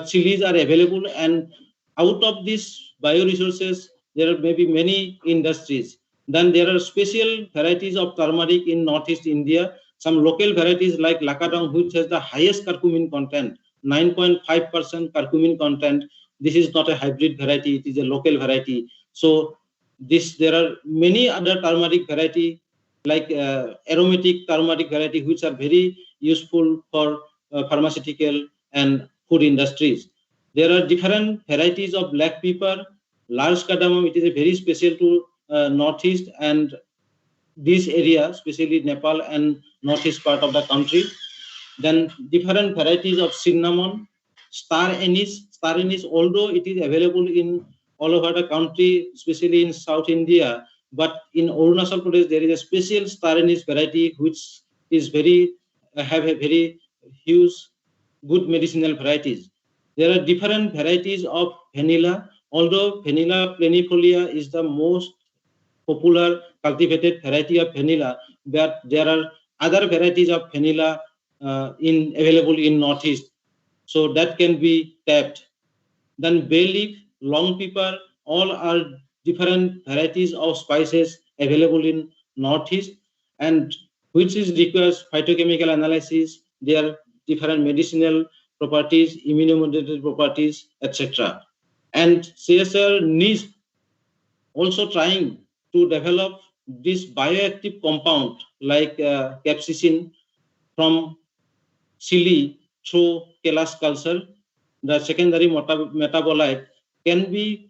chilies are available, and out of these bioresources, there are maybe many industries. Then there are special varieties of turmeric in Northeast India. Some local varieties like Lakadong, which has the highest curcumin content, 9.5% curcumin content. This is not a hybrid variety, it is a local variety. So there are many other turmeric variety like aromatic turmeric variety which are very useful for pharmaceutical and food industries. There are different varieties of black pepper, large cardamom. It is a very special to northeast and this area, especially Nepal and northeast part of the country. Then different varieties of cinnamon, star anise. Star anise, although it is available in all over the country, especially in South India, but in Arunachal Pradesh there is a special star anise variety which is very have a very huge good medicinal varieties. There are different varieties of vanilla. Although vanilla plenifolia is the most popular cultivated variety of vanilla, but there are other varieties of vanilla available in northeast, so that can be tapped. Then bay leaf, long pepper, all are different varieties of spices available in northeast, and which is requires phytochemical analysis. There are different medicinal properties, immunomodulated properties, etc. And CSR needs also trying to develop this bioactive compound like capsaicin from chili through Kelas culture. The secondary metabolite can be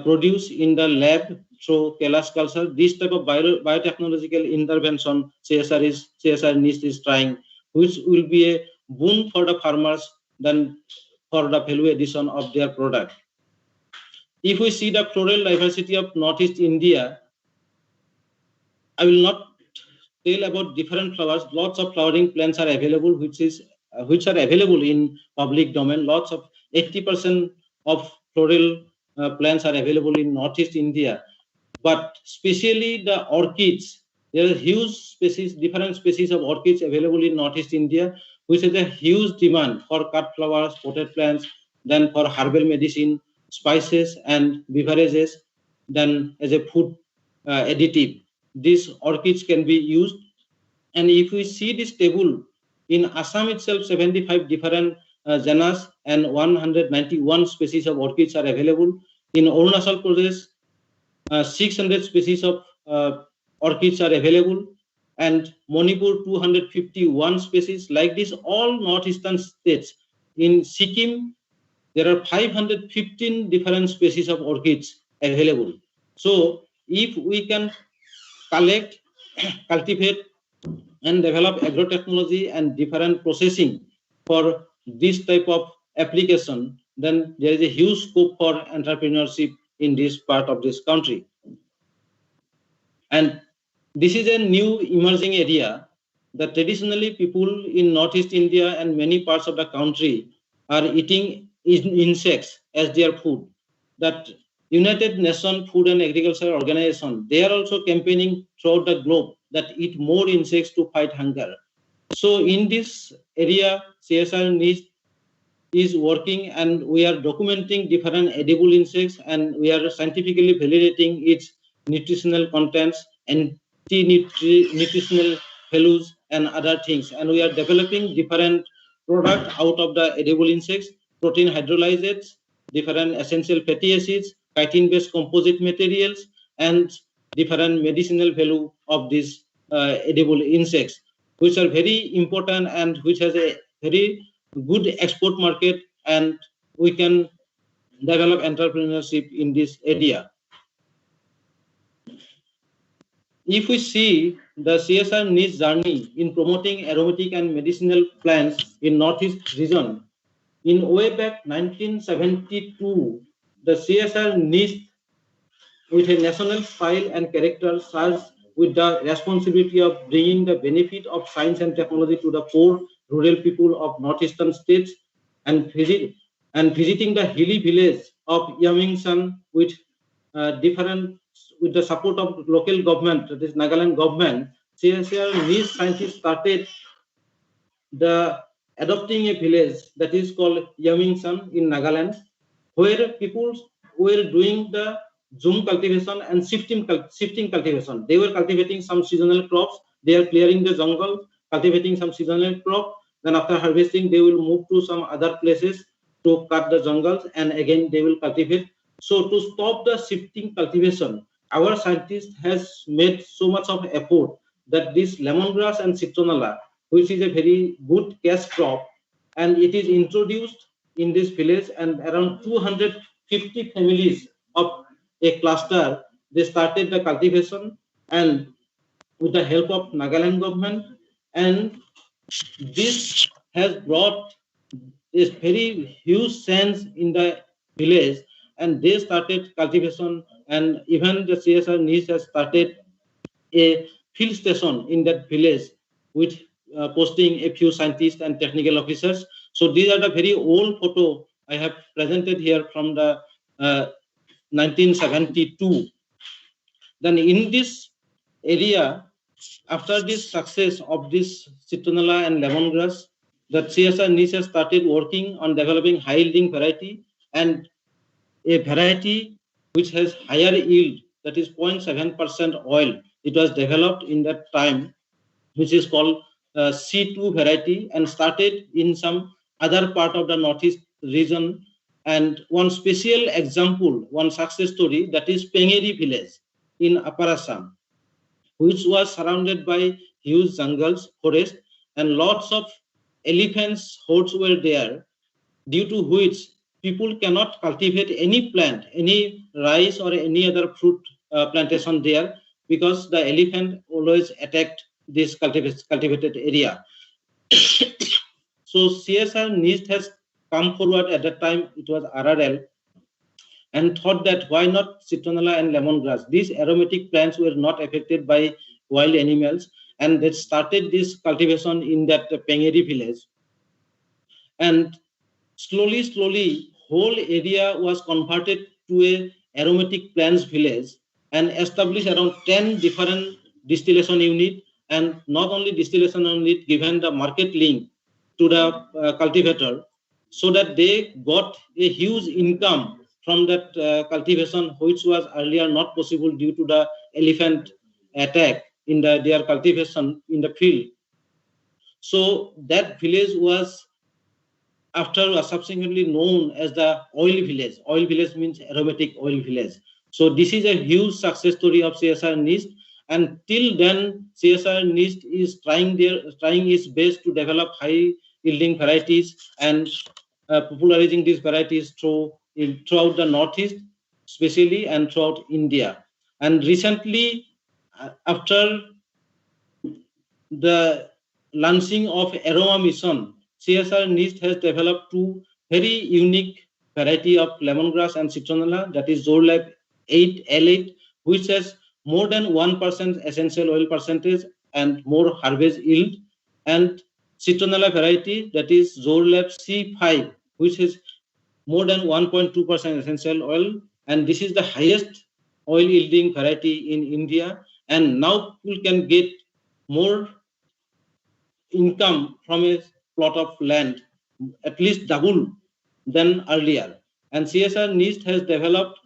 produced in the lab through Kelas culture. This type of biotechnological intervention CSR NIST is trying, which will be a boon for the farmers than for the value addition of their product. If we see the floral diversity of Northeast India, I will not tell about different flowers. Lots of flowering plants are available, which are available in public domain. Lots of 80% of floral plants are available in Northeast India. But especially the orchids, there are huge species, different species of orchids available in Northeast India, which has a huge demand for cut flowers, potted plants, then for herbal medicine, spices and beverages, then as a food additive. These orchids can be used. And if we see this table, in Assam itself, 75 different genus and 191 species of orchids are available. In Arunachal Pradesh, 600 species of orchids are available, and Manipur 251 species. Like this, all northeastern states. In Sikkim, there are 515 different species of orchids available. So if we can collect, cultivate, and develop agrotechnology and different processing for this type of application, then there is a huge scope for entrepreneurship in this part of this country. And this is a new emerging area that traditionally people in Northeast India and many parts of the country are eating insects as their food. That United Nations Food and Agriculture Organization, they are also campaigning throughout the globe that eat more insects to fight hunger. So in this area, CSR needs is working, and we are documenting different edible insects, and we are scientifically validating its nutritional contents and nutritional values and other things. And we are developing different products out of the edible insects, protein hydrolysates, different essential fatty acids, chitin-based composite materials, and different medicinal value of these edible insects, which are very important and which has a very good export market, and we can develop entrepreneurship in this area. If we see the CSR niche journey in promoting aromatic and medicinal plants in Northeast region, in way back 1972, the CSR niche with a national style and character serves with the responsibility of bringing the benefit of science and technology to the poor rural people of northeastern states, and visiting the hilly village of Yamingsan with with the support of local government, that is Nagaland government. CSR niche scientists started adopting a village that is called Yamingsan in Nagaland, where people were doing the zoom cultivation and shifting cultivation. They were cultivating some seasonal crops. They are clearing the jungle, cultivating some seasonal crop. Then after harvesting, they will move to some other places to cut the jungles, and again they will cultivate. So to stop the shifting cultivation, our scientist has made so much of effort that this lemongrass and citronella, which is a very good cash crop, and it is introduced in this village, and around 250 families of a cluster, they started the cultivation, and with the help of Nagaland government, and this has brought a very huge sense in the village, and they started cultivation, and even the CSR NIST has started a field station in that village with posting a few scientists and technical officers. So these are the very old photo I have presented here from the 1972. Then in this area, after this success of this citronella and lemongrass, the CSR NIST started working on developing high-yielding variety, and a variety which has higher yield, that is 0.7% oil. It was developed in that time, which is called C2 variety, and started in some other part of the Northeast region. And one special example, one success story, that is Pengeri village in Upper Assam, which was surrounded by huge jungles, forest, and lots of elephants' hordes were there, due to which people cannot cultivate any plant, any rice or any other fruit plantation there, because the elephant always attacked this cultivated area. So CSR NIST has come forward at that time, it was RRL, and thought that why not citronella and lemongrass? These aromatic plants were not affected by wild animals, and they started this cultivation in that Pengeri village. And slowly, whole area was converted to a aromatic plants village, and established around 10 different distillation unit, and not only distillation unit, given the market link to the cultivator, so that they got a huge income from that cultivation, which was earlier not possible due to the elephant attack in their cultivation in the field. So that village was after subsequently known as the oil village. Oil village means aromatic oil village. So this is a huge success story of CSR NIST. And till then, CSR NIST is trying its best to develop high yielding varieties and popularizing these varieties throughout the Northeast, especially, and throughout India. And recently, after the launching of Aroma Mission, CSR NIST has developed two very unique variety of lemongrass and citronella, that is Zorlab 8L8, which has more than 1% essential oil percentage and more harvest yield, and citronella variety, that is Zorlab C5, which is more than 1.2% essential oil, and this is the highest oil yielding variety in India. And now people can get more income from a plot of land, at least double than earlier. And CSR NIST has developed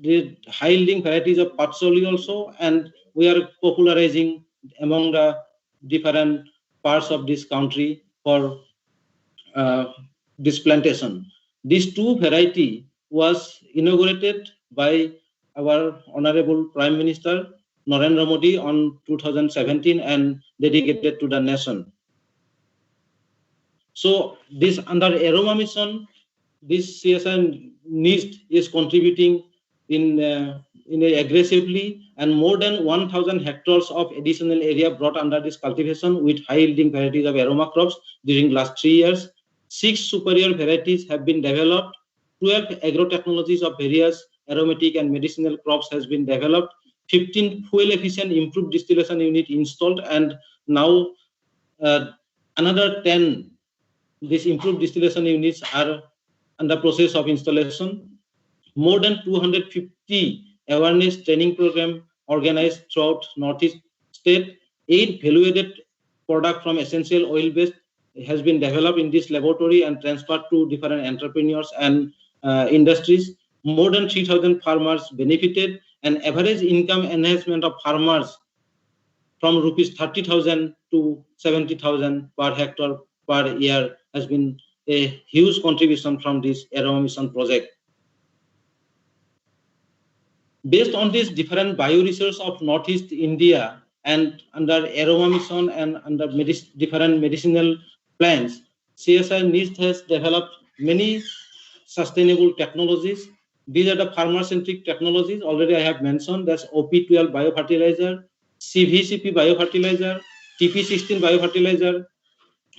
the high yielding varieties of patchouli also, and we are popularizing among the different parts of this country for this plantation. These two variety was inaugurated by our Honorable Prime Minister Narendra Modi on 2017 and dedicated to the nation. So this under Aroma Mission, this CSR NIST is contributing in aggressively, and more than 1,000 hectares of additional area brought under this cultivation with high yielding varieties of aroma crops during last 3 years. 6 superior varieties have been developed. 12 agro-technologies of various aromatic and medicinal crops has been developed. 15 fuel efficient improved distillation unit installed, and now another 10 these improved distillation units are under process of installation. More than 250 awareness training program organized throughout Northeast state. 8 value-added product from essential oil-based has been developed in this laboratory and transferred to different entrepreneurs and industries. More than 3,000 farmers benefited, and average income enhancement of farmers from rupees 30,000 to 70,000 per hectare per year has been a huge contribution from this Aroma Mission project. Based on these different bioresources of Northeast India and under aroma mission and under different medicinal plants, CSI NIST has developed many sustainable technologies. These are the farmer-centric technologies. Already I have mentioned that's OP12 biofertilizer, CVCP biofertilizer, TP16 biofertilizer,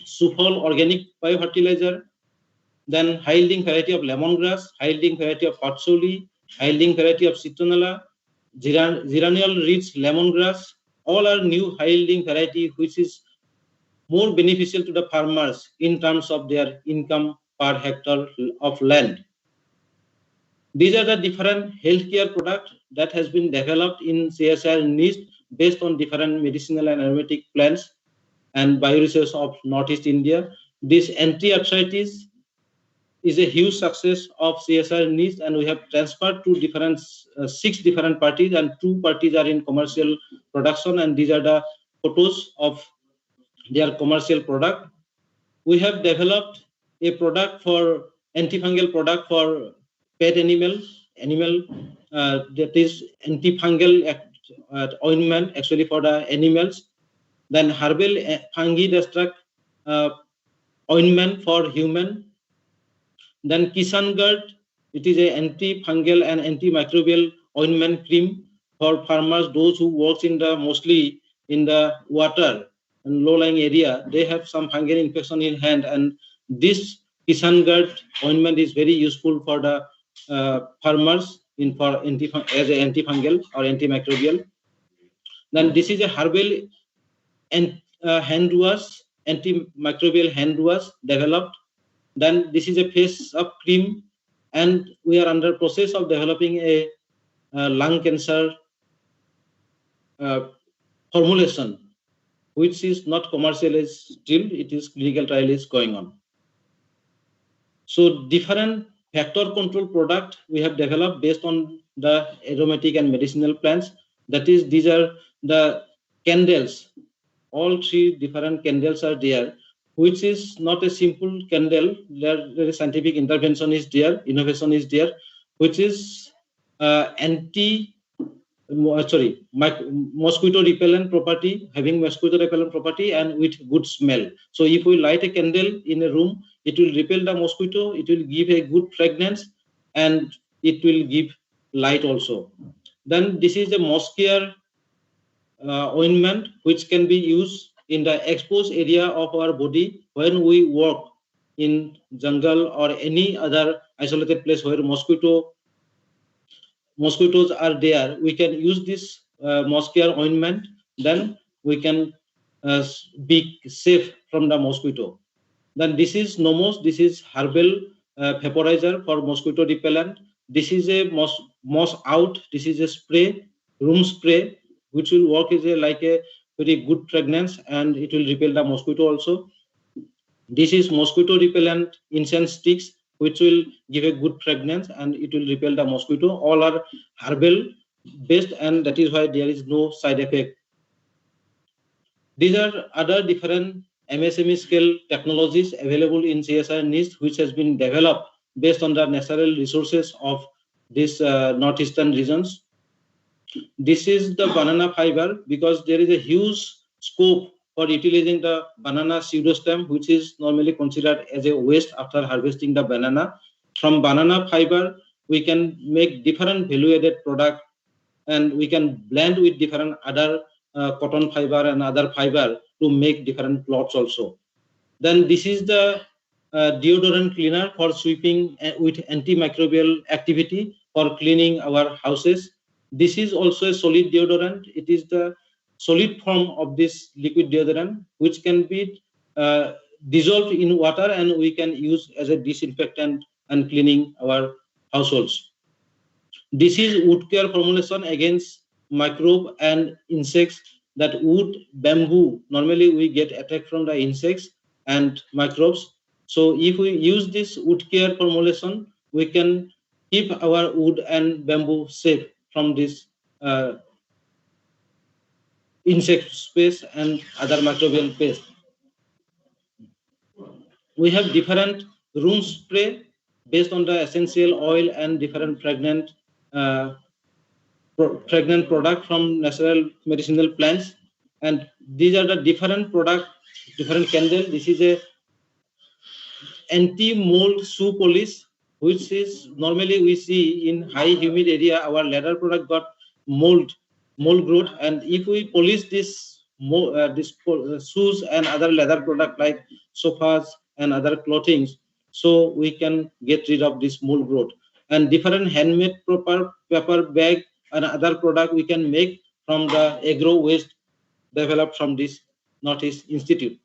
Sufol organic biofertilizer, then high-yielding variety of lemongrass, high-yielding variety of patchouli, high-yielding variety of citronella, geraniol-rich lemongrass, all are new high-yielding variety which is more beneficial to the farmers in terms of their income per hectare of land. These are the different healthcare products that has been developed in CSIR NIST based on different medicinal and aromatic plants and bioresources of Northeast India. This anti-arthritis is a huge success of CSR NIST, and we have transferred to different 6 different parties, and 2 parties are in commercial production, and these are the photos of their commercial product. We have developed a product for antifungal product for pet animal that is antifungal ointment actually for the animals. Then herbal fungi destruct ointment for human. Then Kisangard, it is a antifungal and antimicrobial ointment cream for farmers, those who work in the mostly in the water and low-lying area. They have some fungal infection in hand, and this Kisangard ointment is very useful for the farmers as an antifungal or antimicrobial. Then this is a herbal and hand wash, antimicrobial hand wash developed. Then this is a face up cream, and we are under process of developing a lung cancer formulation, which is not commercialized still. It is clinical trial is going on. So different factor control product we have developed based on the aromatic and medicinal plants. That is, these are the candles. All 3 different candles are there, which is not a simple candle. There is scientific intervention is there, innovation is there, which is mosquito repellent property, having mosquito repellent property and with good smell. So if we light a candle in a room, it will repel the mosquito, it will give a good fragrance, and it will give light also. Then this is a mosquito ointment which can be used in the exposed area of our body when we work in jungle or any other isolated place where mosquitoes are there. We can use this mosquito ointment, then we can be safe from the mosquito. Then this is Nomos, this is herbal vaporizer for mosquito repellent. This is a moss out, this is a spray, room spray, which will work as like a very good fragrance, and it will repel the mosquito also. This is mosquito repellent incense sticks, which will give a good fragrance and it will repel the mosquito. All are herbal based, and that is why there is no side effect. These are other different MSME scale technologies available in CSI NIST, which has been developed based on the natural resources of these northeastern regions. This is the banana fiber, because there is a huge scope for utilizing the banana pseudostem, which is normally considered as a waste after harvesting the banana. From banana fiber, we can make different value-added product, and we can blend with different other cotton fiber and other fiber to make different cloths also. Then this is the deodorant cleaner for sweeping with antimicrobial activity for cleaning our houses. This is also a solid deodorant. It is the solid form of this liquid deodorant, which can be dissolved in water, and we can use as a disinfectant and cleaning our households. This is wood care formulation against microbe and insects. That wood, bamboo, normally we get attacked from the insects and microbes. So if we use this wood care formulation, we can keep our wood and bamboo safe from this insect space and other microbial pest. We have different room spray based on the essential oil and different fragrant fragrant product from natural medicinal plants. And these are the different product, different candle. This is a anti-mold shoe polish, which is normally we see in high humid area, our leather product got mold growth. And if we polish this shoes and other leather product like sofas and other clothing, so we can get rid of this mold growth. And different handmade paper bag and other product we can make from the agro waste developed from this Northeast Institute.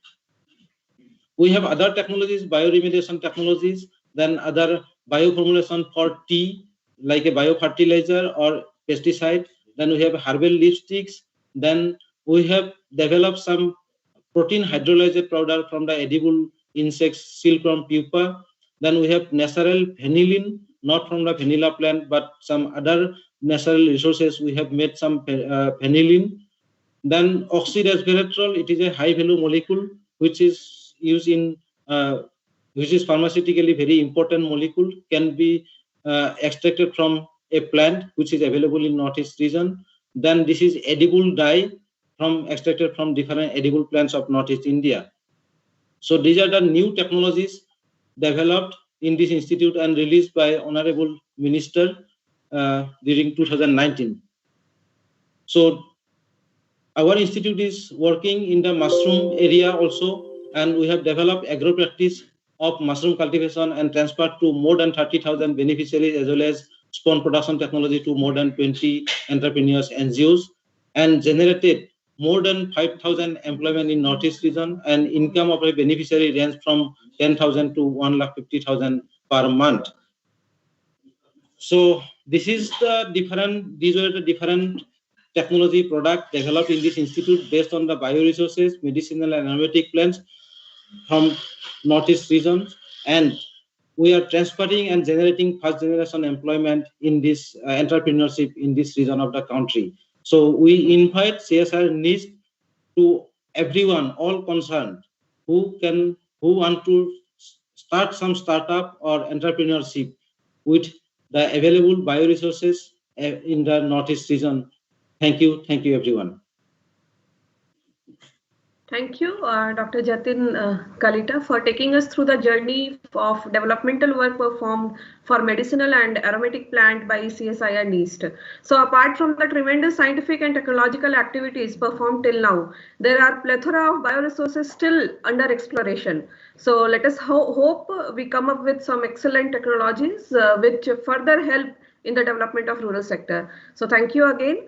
We have other technologies, bioremediation technologies, then other bioformulation for tea, like a biofertilizer or pesticide. Then we have herbal lipsticks. Then we have developed some protein hydrolyzed powder from the edible insects, silkworm pupa. Then we have natural vanillin, not from the vanilla plant, but some other natural resources. We have made some vanillin. Then oxyresveratrol, it is a high value molecule which is used in which is pharmaceutically very important molecule, can be extracted from a plant which is available in Northeast region. Then this is edible dye from extracted from different edible plants of Northeast India. So these are the new technologies developed in this institute and released by Honorable Minister during 2019. So our institute is working in the mushroom area also, and we have developed agro practice of mushroom cultivation and transferred to more than 30,000 beneficiaries, as well as spawn production technology to more than 20 entrepreneurs, NGOs, and generated more than 5,000 employment in Northeast region, and income of a beneficiary range from 10,000 to 1,50,000 per month. So this is the different, these were the different technology product developed in this institute based on the bioresources, medicinal and aromatic plants from Northeast region, and we are transferring and generating first generation employment in this entrepreneurship in this region of the country. So we invite CSR NIST to everyone, all concerned, who want to start some startup or entrepreneurship with the available bioresources in the Northeast region. Thank you everyone. Thank you, Dr. Jatin Kalita, for taking us through the journey of developmental work performed for medicinal and aromatic plant by CSIR NIST. So apart from the tremendous scientific and technological activities performed till now, there are plethora of bioresources still under exploration. So let us hope we come up with some excellent technologies which further help in the development of rural sector. So thank you again.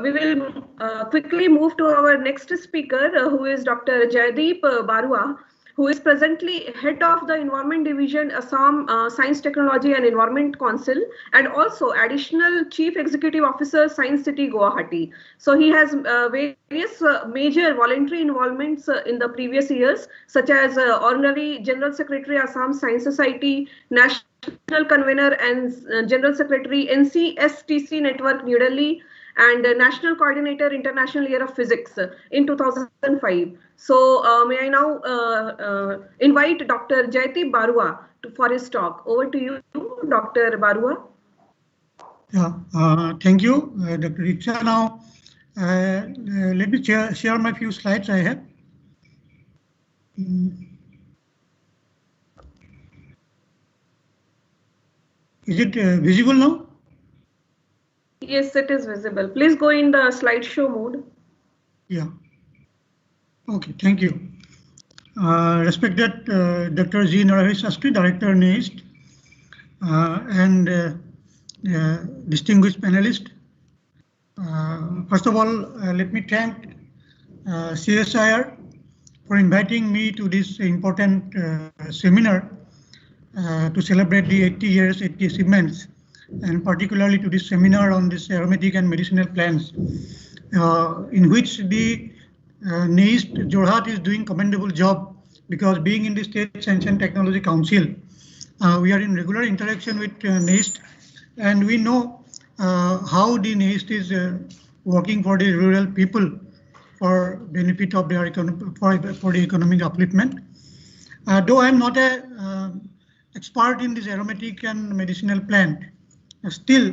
We will quickly move to our next speaker, who is Dr. Jaideep Barua, who is presently head of the Environment Division, Assam Science, Technology and Environment Council, and also additional Chief Executive Officer, Science City, Guwahati. So he has various major voluntary involvements in the previous years, such as Honorary General Secretary, Assam Science Society, National Convener and General Secretary, NCSTC Network, New Delhi, and National Coordinator, International Year of Physics in 2005. So may I now invite Dr. Jaideep Barua for his talk. Over to you, Dr. Barua. Yeah, thank you, Dr. Riksha. Now, let me share my few slides I have. Is it visible now? Yes, it is visible. Please go in the slideshow mode. Yeah. Okay, thank you. Respected Dr. G. Narahari Sastry, Director NIST, and distinguished panelists. First of all, let me thank CSIR for inviting me to this important seminar to celebrate the 80 years, 80 achievements, and particularly to this seminar on this aromatic and medicinal plants, in which the NIST Jorhat is doing commendable job, because being in the State Science and Technology Council, we are in regular interaction with NIST, and we know how the NIST is working for the rural people for benefit of their for the economic upliftment. Though I am not a expert in this aromatic and medicinal plant, still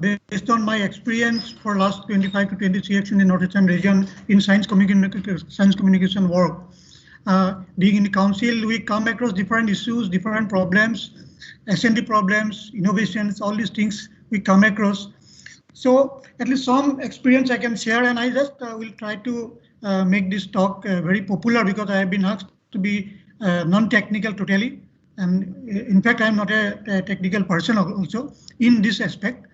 based on my experience for last 25 to 26 years in the Northeastern region in science communication work. Being in the council, we come across different issues, different problems, S&D problems, innovations, all these things we come across. So at least some experience I can share, and I just will try to make this talk very popular because I have been asked to be non-technical totally. And in fact, I'm not a technical person also in this aspect.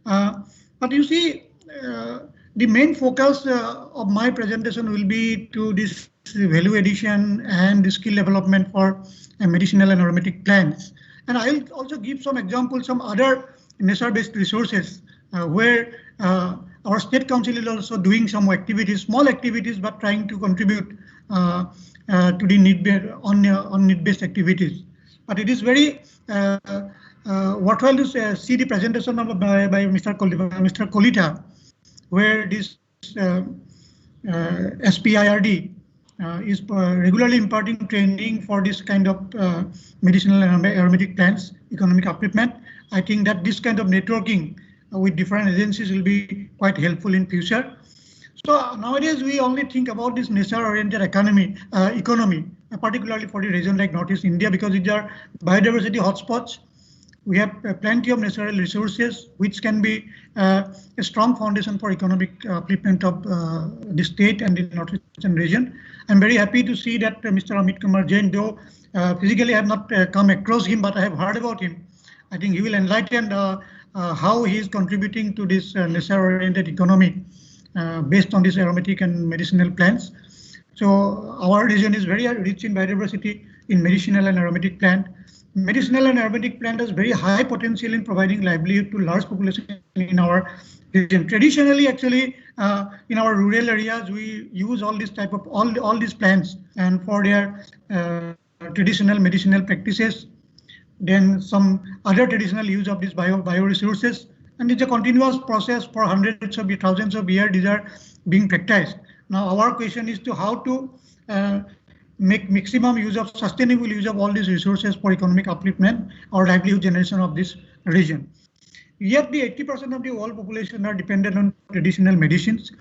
But you see, the main focus of my presentation will be to this value addition and the skill development for medicinal and aromatic plants. And I'll also give some examples, some other nature-based resources where our state council is also doing some activities, small activities, but trying to contribute to the need-based activities. But it is very worthwhile to see the presentation by Mr. Kolita, where this SPIRD is regularly imparting training for this kind of medicinal and aromatic plants, economic upliftment. I think that this kind of networking with different agencies will be quite helpful in future. So nowadays we only think about this nature-oriented economy, particularly for the region like Northeast India, because these are biodiversity hotspots. We have plenty of natural resources, which can be a strong foundation for economic upliftment of the state and the Northeastern region. I'm very happy to see that Mr. Amit Kumar Jain, though physically I have not come across him, but I have heard about him. I think he will enlighten how he is contributing to this nature-oriented economy based on these aromatic and medicinal plants. So our region is very rich in biodiversity in medicinal and aromatic plant. Medicinal and aromatic plant has very high potential in providing livelihood to large population in our region. Traditionally, actually, in our rural areas, we use all this type of all these plants and for their traditional medicinal practices. Then some other traditional use of these bioresources, and it's a continuous process for hundreds of thousands of years. These are being practiced. Now our question is to how to make maximum use of sustainable use of all these resources for economic upliftment or livelihood generation of this region. Yet the 80% of the world population are dependent on traditional medicines.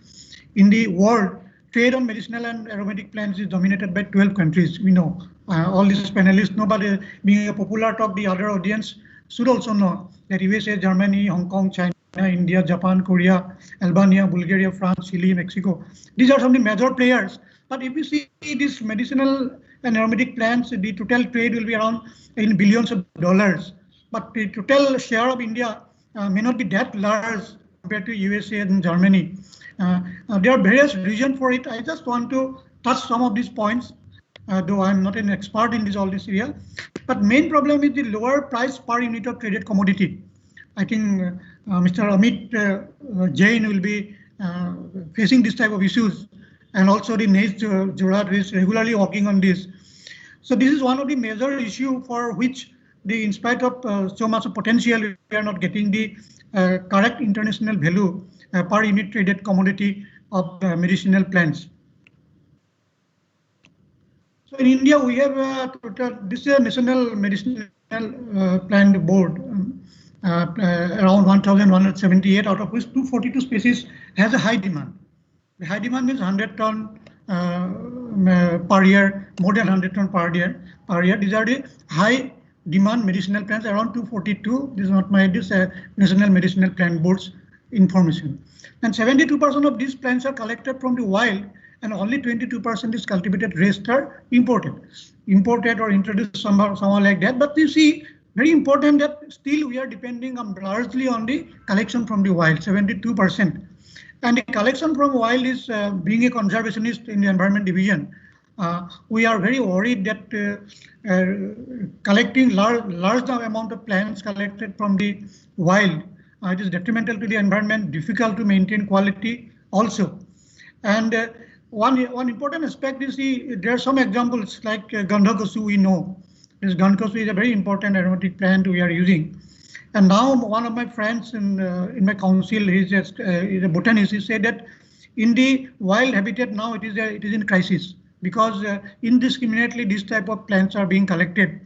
In the world, trade on medicinal and aromatic plants is dominated by 12 countries. We know all these panelists know, but being a popular talk, the other audience should also know that USA, Germany, Hong Kong, China, India, Japan, Korea, Albania, Bulgaria, France, Chile, Mexico. These are some of the major players. But if you see these medicinal and aromatic plants, the total trade will be around in billions of dollars. But the total share of India may not be that large compared to USA and Germany. There are various reasons for it. I just want to touch some of these points, though I'm not an expert in all this area. But main problem is the lower price per unit of traded commodity. I think Mr. Amit Jain will be facing this type of issues, and also the Nesh Jorat is regularly working on this. So this is one of the major issue for which, in spite of so much of potential, we are not getting the correct international value per unit traded commodity of medicinal plants. So in India, we have this is a National Medicinal Plant Board, around 1,178, out of which 242 species has a high demand. The high demand means 100 ton per year, more than 100 ton per year. These are the high demand medicinal plants, around 242. This is not my National Medicinal Plant Board's information. And 72% of these plants are collected from the wild, and only 22% is cultivated. Rest are imported or introduced somehow like that. But you see, very important that still we are depending largely on the collection from the wild, 72%. And the collection from wild is, being a conservationist in the Environment Division, we are very worried that collecting large amount of plants collected from the wild, it is detrimental to the environment, difficult to maintain quality also. And one important aspect is there are some examples like Gandhakosu. We know this Gandhakosu is a very important aromatic plant we are using. And now one of my friends in my council, he's a botanist, he said that in the wild habitat now it is in crisis because indiscriminately these type of plants are being collected.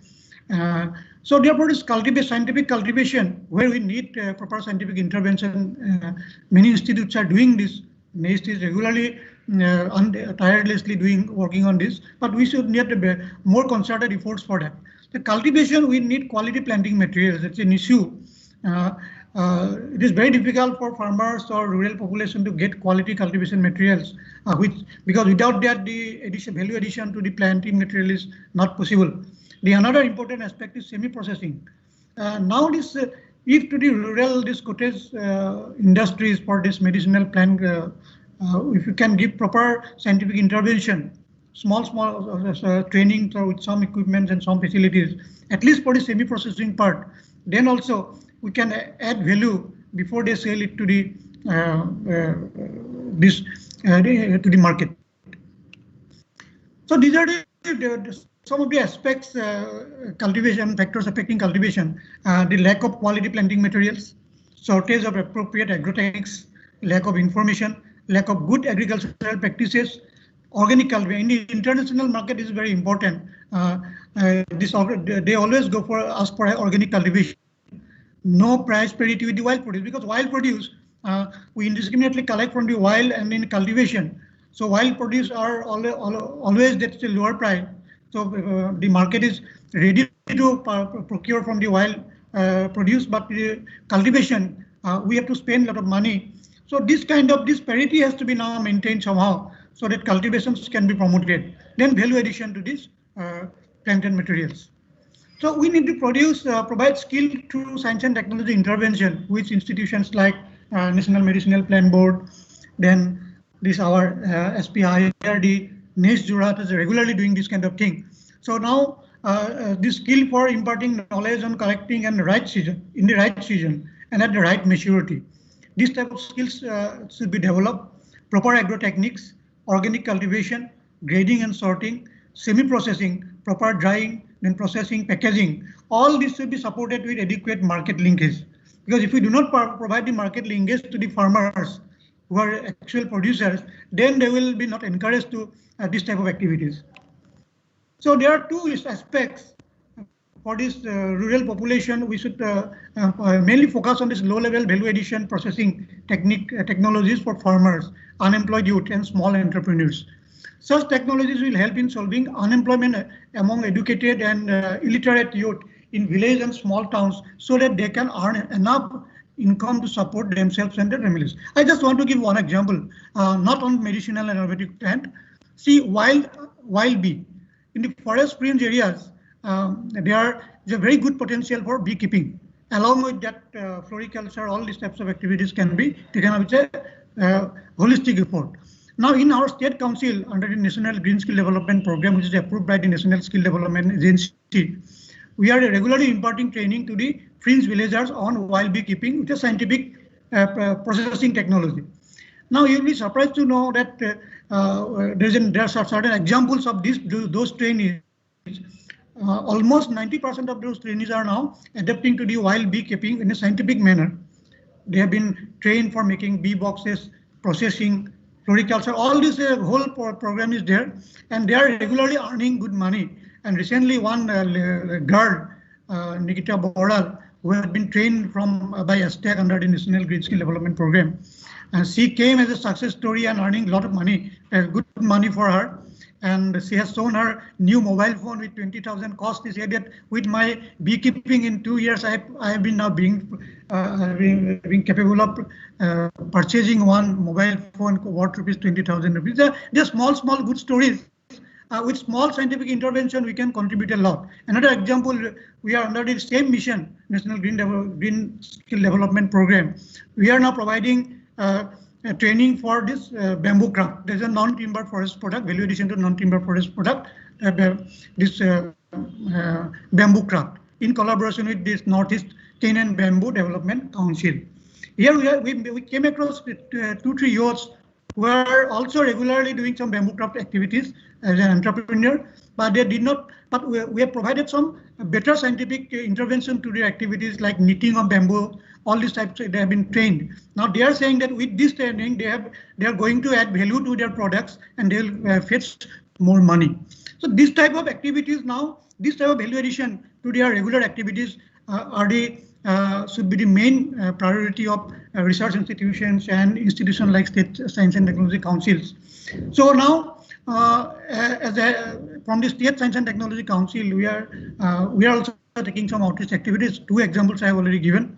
So therefore, this scientific cultivation, where we need proper scientific intervention, many institutes are doing this. NIST is regularly, tirelessly working on this, but we should need more concerted efforts for that. The cultivation, we need quality planting materials. It's an issue. It is very difficult for farmers or rural population to get quality cultivation materials, because without that the value addition to the planting material is not possible. The another important aspect is semi-processing. Now this, if to the rural, this cottage industries for this medicinal plant, if you can give proper scientific intervention, small training with some equipment and some facilities, at least for the semi-processing part, then also we can add value before they sell it to the to the market. So these are some of the aspects, cultivation factors affecting cultivation: the lack of quality planting materials, shortage of appropriate agrotechnics, lack of information, lack of good agricultural practices. Organic cultivation in the international market is very important. They always ask for organic cultivation. No price parity with the wild produce, because wild produce we indiscriminately collect from the wild and in cultivation. So wild produce are always that's a lower price. So the market is ready to procure from the wild produce, but the cultivation we have to spend a lot of money. So this parity has to be now maintained somehow, so that cultivations can be promoted. Then value addition to these planted materials. So we need to provide skill through science and technology intervention, which institutions like National Medicinal Plant Board, then this our SPIRD, NIST Jurat is regularly doing this kind of thing. So now this skill for imparting knowledge on collecting and in the right season and at the right maturity. This type of skills should be developed. Proper agrotechnics, organic cultivation, grading and sorting, semi-processing, proper drying, then processing, packaging. All this should be supported with adequate market linkage. Because if we do not provide the market linkage to the farmers who are actual producers, then they will be not encouraged to this type of activities. So there are two aspects for this rural population. We should mainly focus on this low-level value addition processing technologies for farmers, unemployed youth, and small entrepreneurs. Such technologies will help in solving unemployment among educated and illiterate youth in village and small towns, so that they can earn enough income to support themselves and their families. I just want to give one example, not on medicinal and aromatic plant. See, wild bee. In the forest fringe areas, there is a very good potential for beekeeping. Along with that, floriculture, all these types of activities can be taken up with a holistic effort. Now, in our state council, under the National Green Skill Development Program, which is approved by the National Skill Development Agency, we are regularly imparting training to the fringe villagers on wild beekeeping with a scientific processing technology. Now, you'll be surprised to know that there are certain examples of those trainees. Almost 90% of those trainees are now adapting to the wild beekeeping in a scientific manner. They have been trained for making bee boxes, processing, floriculture. All this whole program is there, and they are regularly earning good money. And recently, one girl, Nikita Boral, who had been trained by STAC under the National Green Skill Development Program, and she came as a success story and earning a lot of money, good money for her. And she has shown her new mobile phone with 20,000 cost. She said that with my beekeeping in 2 years, I have been now being capable of purchasing one mobile phone worth rupees 20,000 rupees. They're small good stories. With small scientific intervention, we can contribute a lot. Another example, we are under the same mission, National Green Skill Development Program. We are now providing training for this bamboo craft. There's a non-timber forest product, value addition to non-timber forest product, this bamboo craft, in collaboration with this Northeast Cane and Bamboo Development Council. Here we came across 2-3 youths who are also regularly doing some bamboo craft activities as an entrepreneur, but they did not. But we have provided some better scientific intervention to their activities like knitting of bamboo. All these types, they have been trained. Now they are saying that with this training, they are going to add value to their products and they'll fetch more money. So this type of activities now, this type of value addition to their regular activities should be the main priority of research institutions and institutions like state science and technology councils. So now, from the State Science and Technology Council, we are also taking some outreach activities. 2 examples I have already given.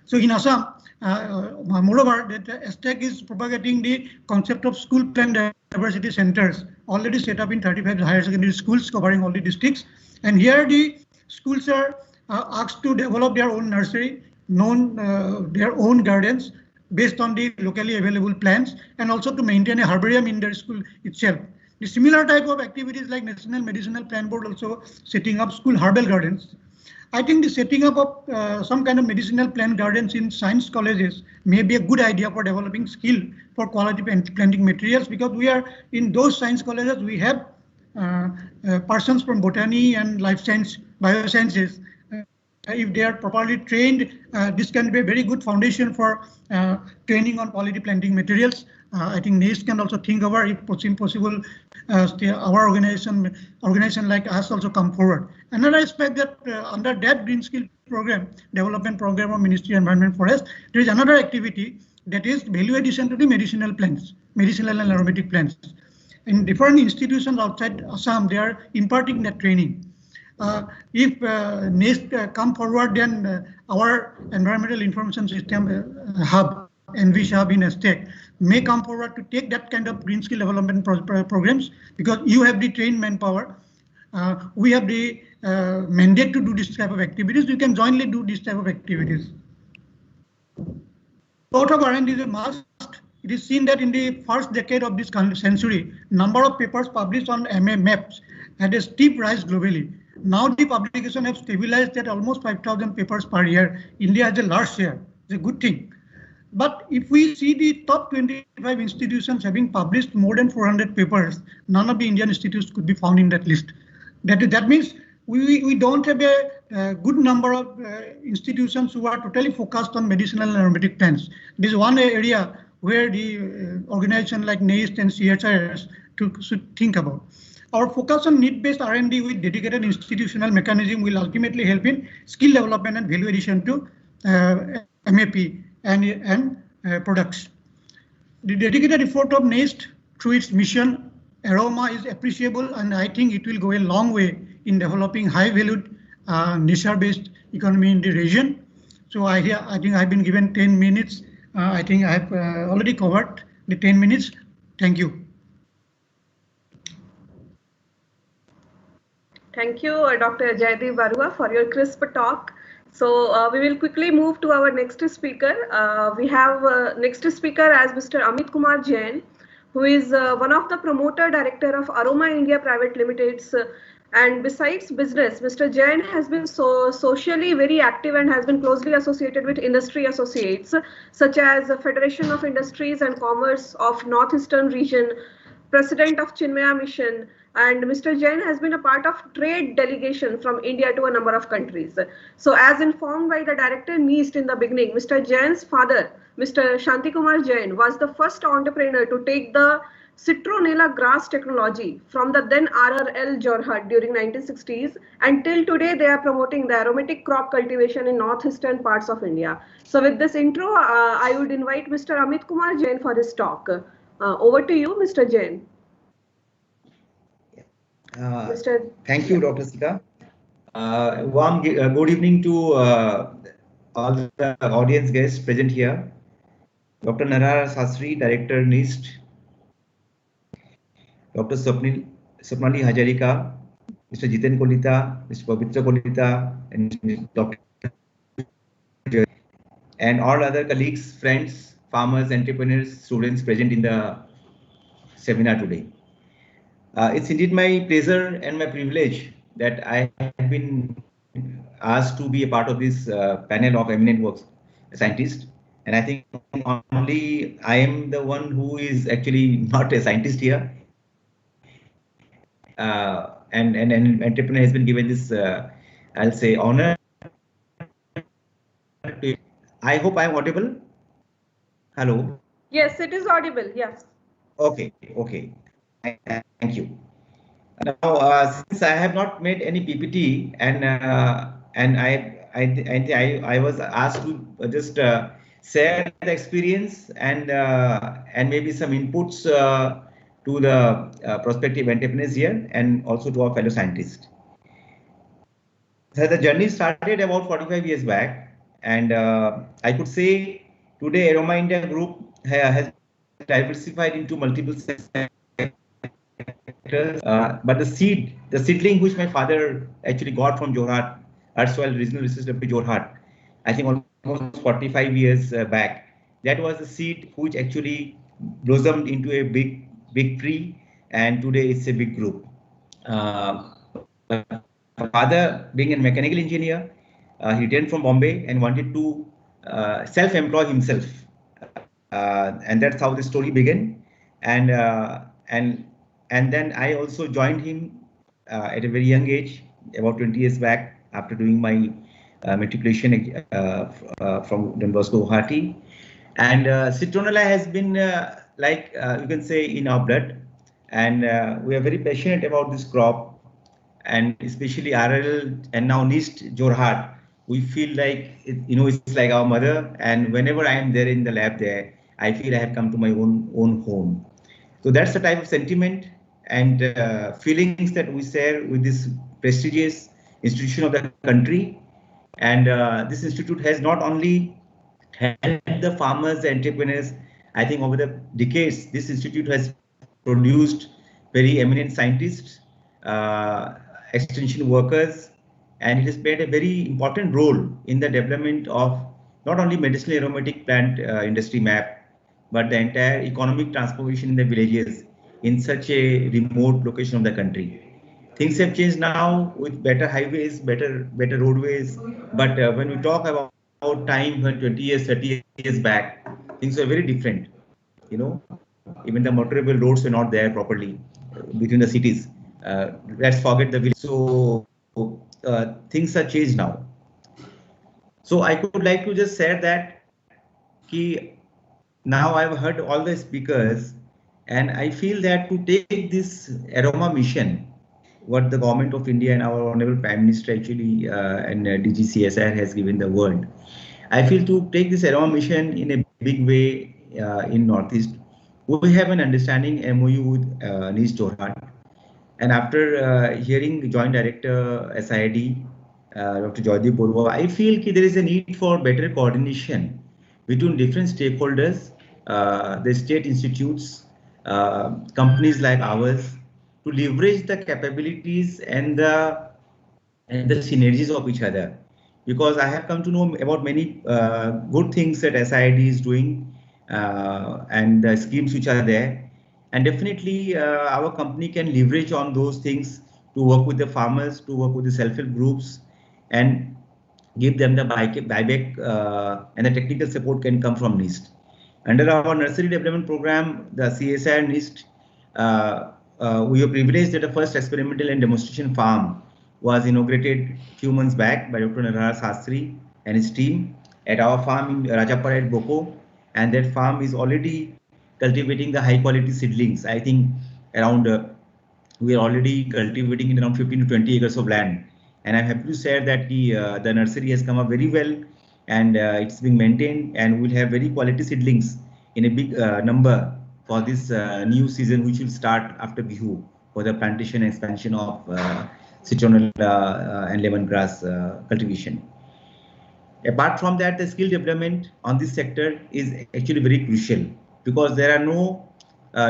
So in Assam, moreover, that STEC is propagating the concept of school plan diversity centers already set up in 35 higher secondary schools covering all the districts. And here the schools are asked to develop their own nursery, their own gardens based on the locally available plants, and also to maintain a herbarium in their school itself. The similar type of activities like National Medicinal Plant Board also setting up school herbal gardens. I think the setting up of some kind of medicinal plant gardens in science colleges may be a good idea for developing skill for quality planting materials, because we are in those science colleges, we have persons from botany and life science, biosciences. If they are properly trained, this can be a very good foundation for training on quality planting materials. I think NACE can also think over if possible, our organization like us also come forward. Another aspect that under that green skill program, development program of Ministry of Environment Forest, there is another activity that is value addition to the medicinal plants, medicinal and aromatic plants. In different institutions outside Assam, they are imparting that training. If NACE come forward, then our environmental information system hub, NVISH hub in STEC, may come forward to take that kind of green skill development programs, because you have the trained manpower. We have the mandate to do this type of activities. You can jointly do this type of activities. Out of R&D is a must. It is seen that in the first decade of this century, number of papers published on MA maps had a steep rise globally. Now the publication have stabilized at almost 5,000 papers per year. India has a large share. It's a good thing. But if we see the top 25 institutions having published more than 400 papers, none of the Indian institutes could be found in that list. That means we don't have a good number of institutions who are totally focused on medicinal and aromatic plants. This is one area where the organization like NACE and CHRS should think about. Our focus on need-based R&D with dedicated institutional mechanism will ultimately help in skill development and value addition to MAP and products. The dedicated effort of NACE through its mission Aroma is appreciable, and I think it will go a long way in developing high-valued nature-based economy in the region. So I think I've been given 10 minutes. I think I've already covered the 10 minutes. Thank you. Thank you, Dr. Jaydeep Barua, for your crisp talk. So we will quickly move to our next speaker. We have next speaker as Mr. Amit Kumar Jain, who is one of the promoter director of Aroma India Private Limited's. And besides business, Mr. Jain has been socially very active and has been closely associated with industry associates such as the Federation of Industries and Commerce of Northeastern Region, President of Chinmaya Mission, and Mr. Jain has been a part of trade delegation from India to a number of countries. So as informed by the director NIST in the beginning, Mr. Jain's father, Mr. Shanti Kumar Jain, was the first entrepreneur to take the citronella grass technology from the then RRL Jorhat during 1960s, and till today they are promoting the aromatic crop cultivation in northeastern parts of India. So with this intro, I would invite Mr. Amit Kumar Jain for his talk. Over to you, Mr. Jain. Thank you, Dr. Sika. Warm good evening to all the audience guests present here. Dr. Narara Sastry, Director NIST, Dr. Swapnali Hajarika, Mr. Jiten Kolita, Mr. Pavitra Kolita, and Dr. and all other colleagues, friends, farmers, entrepreneurs, students present in the seminar today. It's indeed my pleasure and my privilege that I have been asked to be a part of this panel of eminent works scientists. And I think only I am the one who is actually not a scientist here. And an entrepreneur has been given this, I'll say, honor. I hope I'm audible. Hello. Yes, it is audible. Yes. Okay. Thank you. Now, since I have not made any PPT, and I was asked to just share the experience and maybe some inputs to the prospective entrepreneurs here and also to our fellow scientists. So the journey started about 45 years back, and I could say today Aroma India Group has diversified into multiple sectors. But the seedling which my father actually got from Jorhat, erstwhile Regional Research Laboratory Jorhat, I think almost 45 years back, that was the seed which actually blossomed into a big tree, and today it's a big group. My father, being a mechanical engineer, he returned from Bombay and wanted to self-employ himself, and that's how the story began. And and then I also joined him at a very young age, about 20 years back, after doing my matriculation from Don Bosco, Guwahati. And citronella has been you can say in our blood, and we are very passionate about this crop, and especially RL and now NIST Jorhat. We feel like it's like our mother, and whenever I am there in the lab there, I feel I have come to my own home. So that's the type of sentiment and feelings that we share with this prestigious institution of the country. And this institute has not only helped the farmers, the entrepreneurs. I think over the decades, this institute has produced very eminent scientists, extension workers, and it has played a very important role in the development of not only medicinal aromatic plant industry map, but the entire economic transformation in the villages in such a remote location of the country. Things have changed now with better highways, better roadways. But when we talk about time when 20 years, 30 years back, things were very different. Even the motorable roads were not there properly between the cities. Let's forget the village. So things are changed now. So I would like to just share that now I've heard all the speakers, and I feel that to take this aroma mission, what the government of India and our honorable Prime Minister actually and DGCSR has given the word, I feel to take this aroma mission in a big way in Northeast. We have an understanding MOU with NIST Jorhat, and after hearing the Joint Director SID, Dr. Joydeep Borua, I feel there is a need for better coordination between different stakeholders, the state institutes, companies like ours, to leverage the capabilities and the synergies of each other. Because I have come to know about many good things that SID is doing and the schemes which are there. And definitely our company can leverage on those things to work with the farmers, to work with the self-help groups, and give them the buyback and the technical support can come from NIST. Under our nursery development program, the CSI NIST, we are privileged that the first experimental and demonstration farm was inaugurated a few months back by Dr. Narahar Sastry and his team at our farm in Rajapara at Boko, and that farm is already cultivating the high quality seedlings. I think around we are already cultivating in around 15 to 20 acres of land, and I'm happy to share that the nursery has come up very well, and it's being maintained, and we'll have very quality seedlings in a big number for this new season, which will start after Bihu for the plantation and expansion of citronella and lemongrass cultivation. Apart from that, the skill development on this sector is actually very crucial, because there are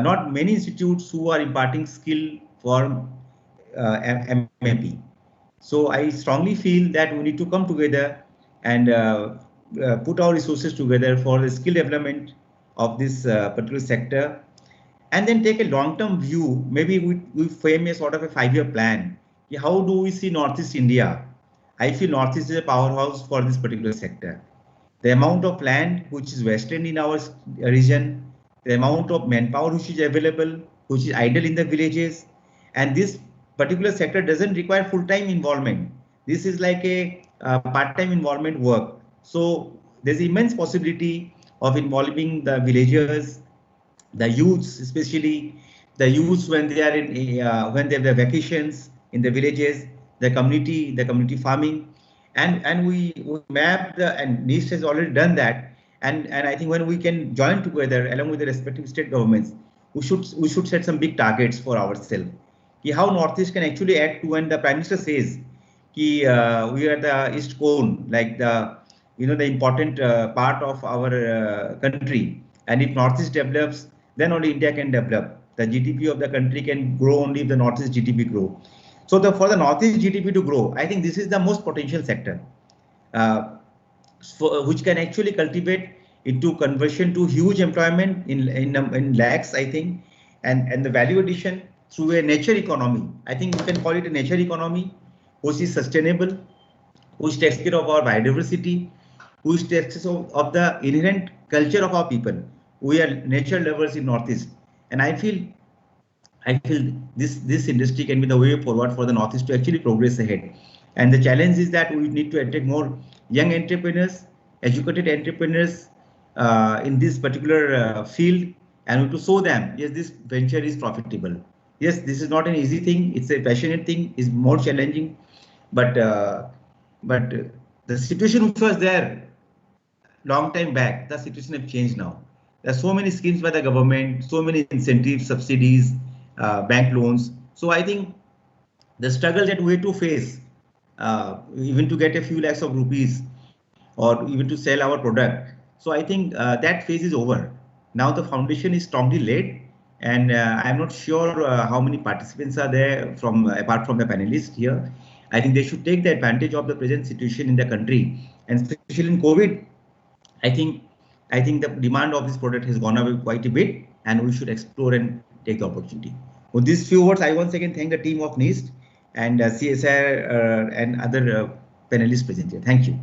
not many institutes who are imparting skill for MMP. So I strongly feel that we need to come together and put our resources together for the skill development of this particular sector, and then take a long-term view. Maybe we frame a sort of a 5-year plan. How do we see Northeast India? I feel Northeast is a powerhouse for this particular sector. The amount of land which is vested in our region, the amount of manpower which is available, which is idle in the villages, and this particular sector doesn't require full-time involvement. This is like a part-time involvement work. So there's immense possibility of involving the villagers, the youths, especially the youths when they are in when they have their vacations in the villages, the community farming, and we map and NIST has already done that, and I think when we can join together along with the respective state governments, we should set some big targets for ourselves. How Northeast can actually add to when the Prime Minister says we are the East Cone, like the the important part of our country, and if Northeast develops, then only India can develop. The GDP of the country can grow only if the Northeast GDP grow. So for the Northeast GDP to grow, I think this is the most potential sector, which can actually cultivate into conversion to huge employment in lakhs, I think, and the value addition through a nature economy. I think we can call it a nature economy, which is sustainable, which takes care of our biodiversity, which takes care of the inherent culture of our people. We are nature lovers in Northeast, and I feel this industry can be the way forward for the Northeast to actually progress ahead. And the challenge is that we need to attract more young entrepreneurs, educated entrepreneurs in this particular field, and to show them, yes, this venture is profitable. Yes, this is not an easy thing. It's a passionate thing. It's more challenging, but the situation which was there long time back, the situation has changed now. There are so many schemes by the government, so many incentives, subsidies, bank loans. So I think the struggle that we have to face, even to get a few lakhs of rupees, or even to sell our product. So I think that phase is over. Now the foundation is strongly laid, and I'm not sure how many participants are there apart from the panelists here. I think they should take the advantage of the present situation in the country, and especially in COVID. I think the demand of this product has gone up quite a bit, and we should explore and take the opportunity. With these few words, I once again thank the team of NIST and CSIR and other panelists present here. Thank you.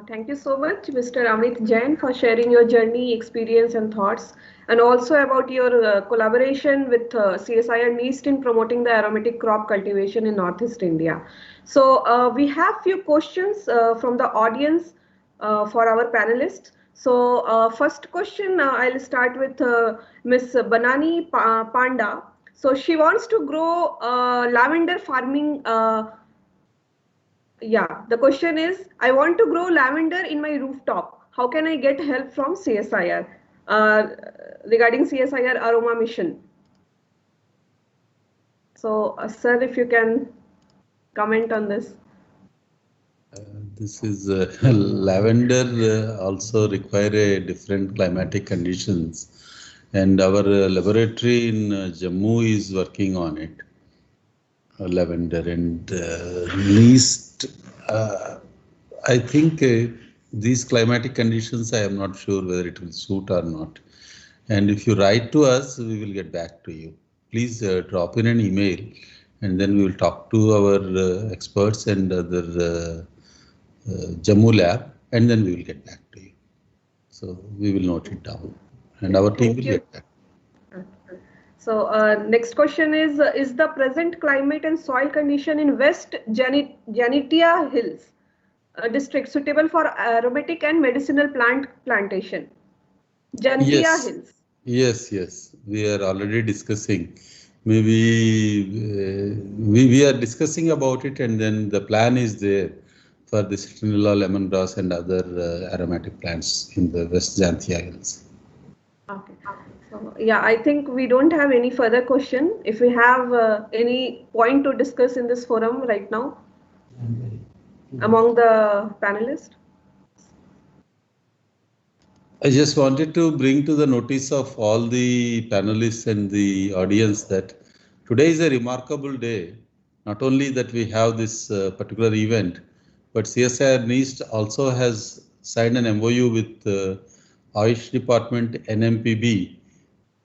Thank you so much, Mr. Amit Jain, for sharing your journey, experience, and thoughts, and also about your collaboration with CSIR NIST in promoting the aromatic crop cultivation in Northeast India. So we have few questions from the audience for our panelists. So first question, I'll start with Ms. Banani Panda. So she wants to grow lavender farming. The question is, I want to grow lavender in my rooftop. How can I get help from CSIR regarding CSIR Aroma Mission? So, sir, if you can comment on this. This is lavender also require a different climatic conditions, and our laboratory in Jammu is working on it. Lavender and least, I think these climatic conditions, I am not sure whether it will suit or not. And if you write to us, we will get back to you. Please drop in an email, and then we will talk to our experts and other Jammu lab, and then we will get back to you. So we will note it down, and our team will get back. So next question is the present climate and soil condition in West Janitia Hills district suitable for aromatic and medicinal plant plantation? Janitia Hills. Yes. We are already discussing. Maybe we are discussing about it, and then the plan is there for the citronella, lemongrass, and other aromatic plants in the West Janitia Hills. Okay. So, yeah, I think we don't have any further question. If we have any point to discuss in this forum right now among the panelists. I just wanted to bring to the notice of all the panelists and the audience that today is a remarkable day. Not only that we have this particular event, but CSIR NIST also has signed an MOU with Ayush Department NMPB,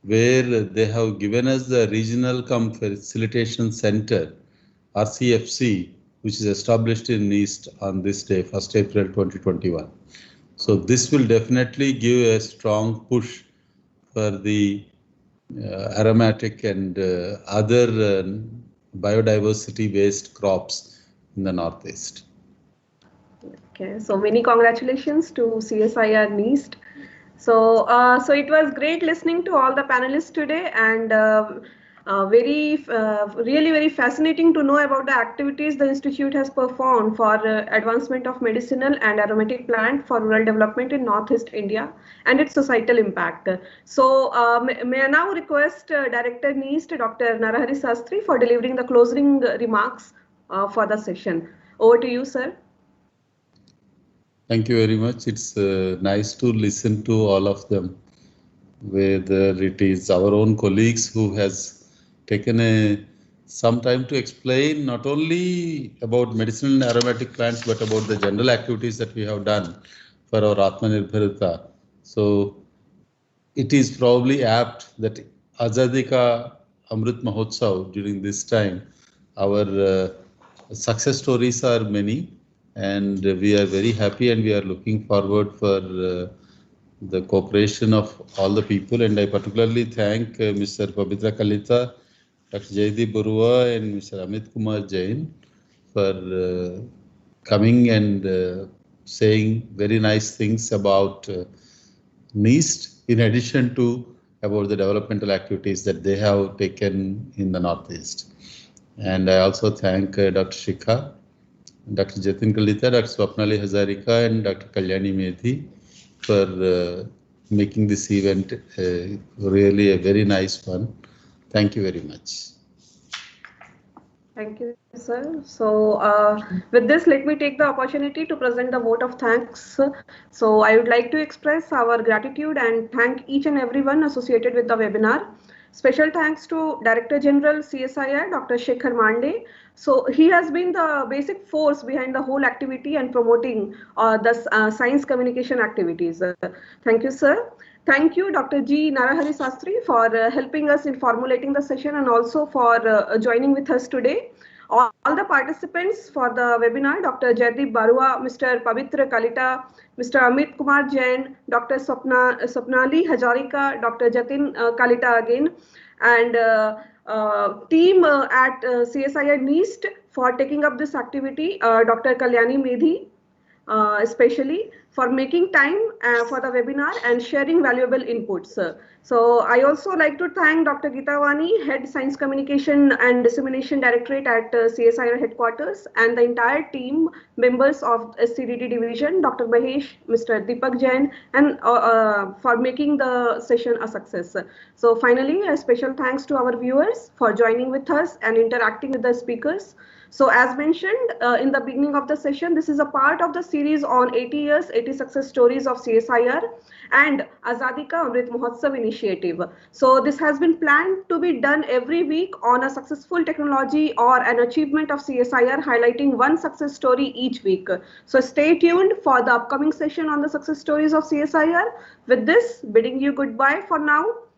where they have given us the Regional Facilitation Center, RCFC, which is established in NIST on this day, 1st April 2021. So this will definitely give a strong push for the aromatic and other biodiversity-based crops in the Northeast. Okay, so many congratulations to CSIR NIST So it was great listening to all the panelists today, and really very fascinating to know about the activities the Institute has performed for advancement of medicinal and aromatic plant for rural development in Northeast India and its societal impact. So may I now request Director NEAST, Dr. Narahari Sastry, for delivering the closing remarks for the session. Over to you, sir. Thank you very much. It's nice to listen to all of them, whether it is our own colleagues who has taken some time to explain not only about medicinal and aromatic plants, but about the general activities that we have done for our Atmanirbharata. So it is probably apt that Azadi Ka Amrit Mahotsav during this time, our success stories are many, and we are very happy and we are looking forward for the cooperation of all the people. And I particularly thank Mr. Pabitra Kalita, Dr. Jaydeep Barua and Mr. Amit Kumar Jain for coming and saying very nice things about NEAST, in addition to about the developmental activities that they have taken in the Northeast. And I also thank Dr. Shikha, Dr. Jatin Kalita, Dr. Swapnali Hazarika, and Dr. Kalyani Medhi for making this event really a very nice one. Thank you very much. Thank you, sir. So with this, let me take the opportunity to present the vote of thanks. So I would like to express our gratitude and thank each and everyone associated with the webinar. Special thanks to Director General CSIR, Dr. Shekhar Mande. So he has been the basic force behind the whole activity and promoting the science communication activities. Thank you, sir. Thank you, Dr. G. Narahari Sastry, for helping us in formulating the session and also for joining with us today. All the participants for the webinar, Dr. Jaydeep Barua, Mr. Pabitra Kalita, Mr. Amit Kumar Jain, Dr. Swapnali Hajarika, Dr. Jatin Kalita again, and team at CSIR NEAST for taking up this activity, Dr. Kalyani Medhi, especially for making time for the webinar and sharing valuable inputs. So I also like to thank Dr. Geeta Vani, Head Science Communication and Dissemination Directorate at CSIR headquarters, and the entire team members of SCDD division, Dr. Mahesh, Mr. Deepak Jain, and for making the session a success. So finally, a special thanks to our viewers for joining with us and interacting with the speakers. So as mentioned in the beginning of the session, this is a part of the series on 80 years, 80 success stories of CSIR and Azadi Ka Amrit Mahotsav initiative. So this has been planned to be done every week on a successful technology or an achievement of CSIR, highlighting one success story each week. So stay tuned for the upcoming session on the success stories of CSIR. With this, bidding you goodbye for now.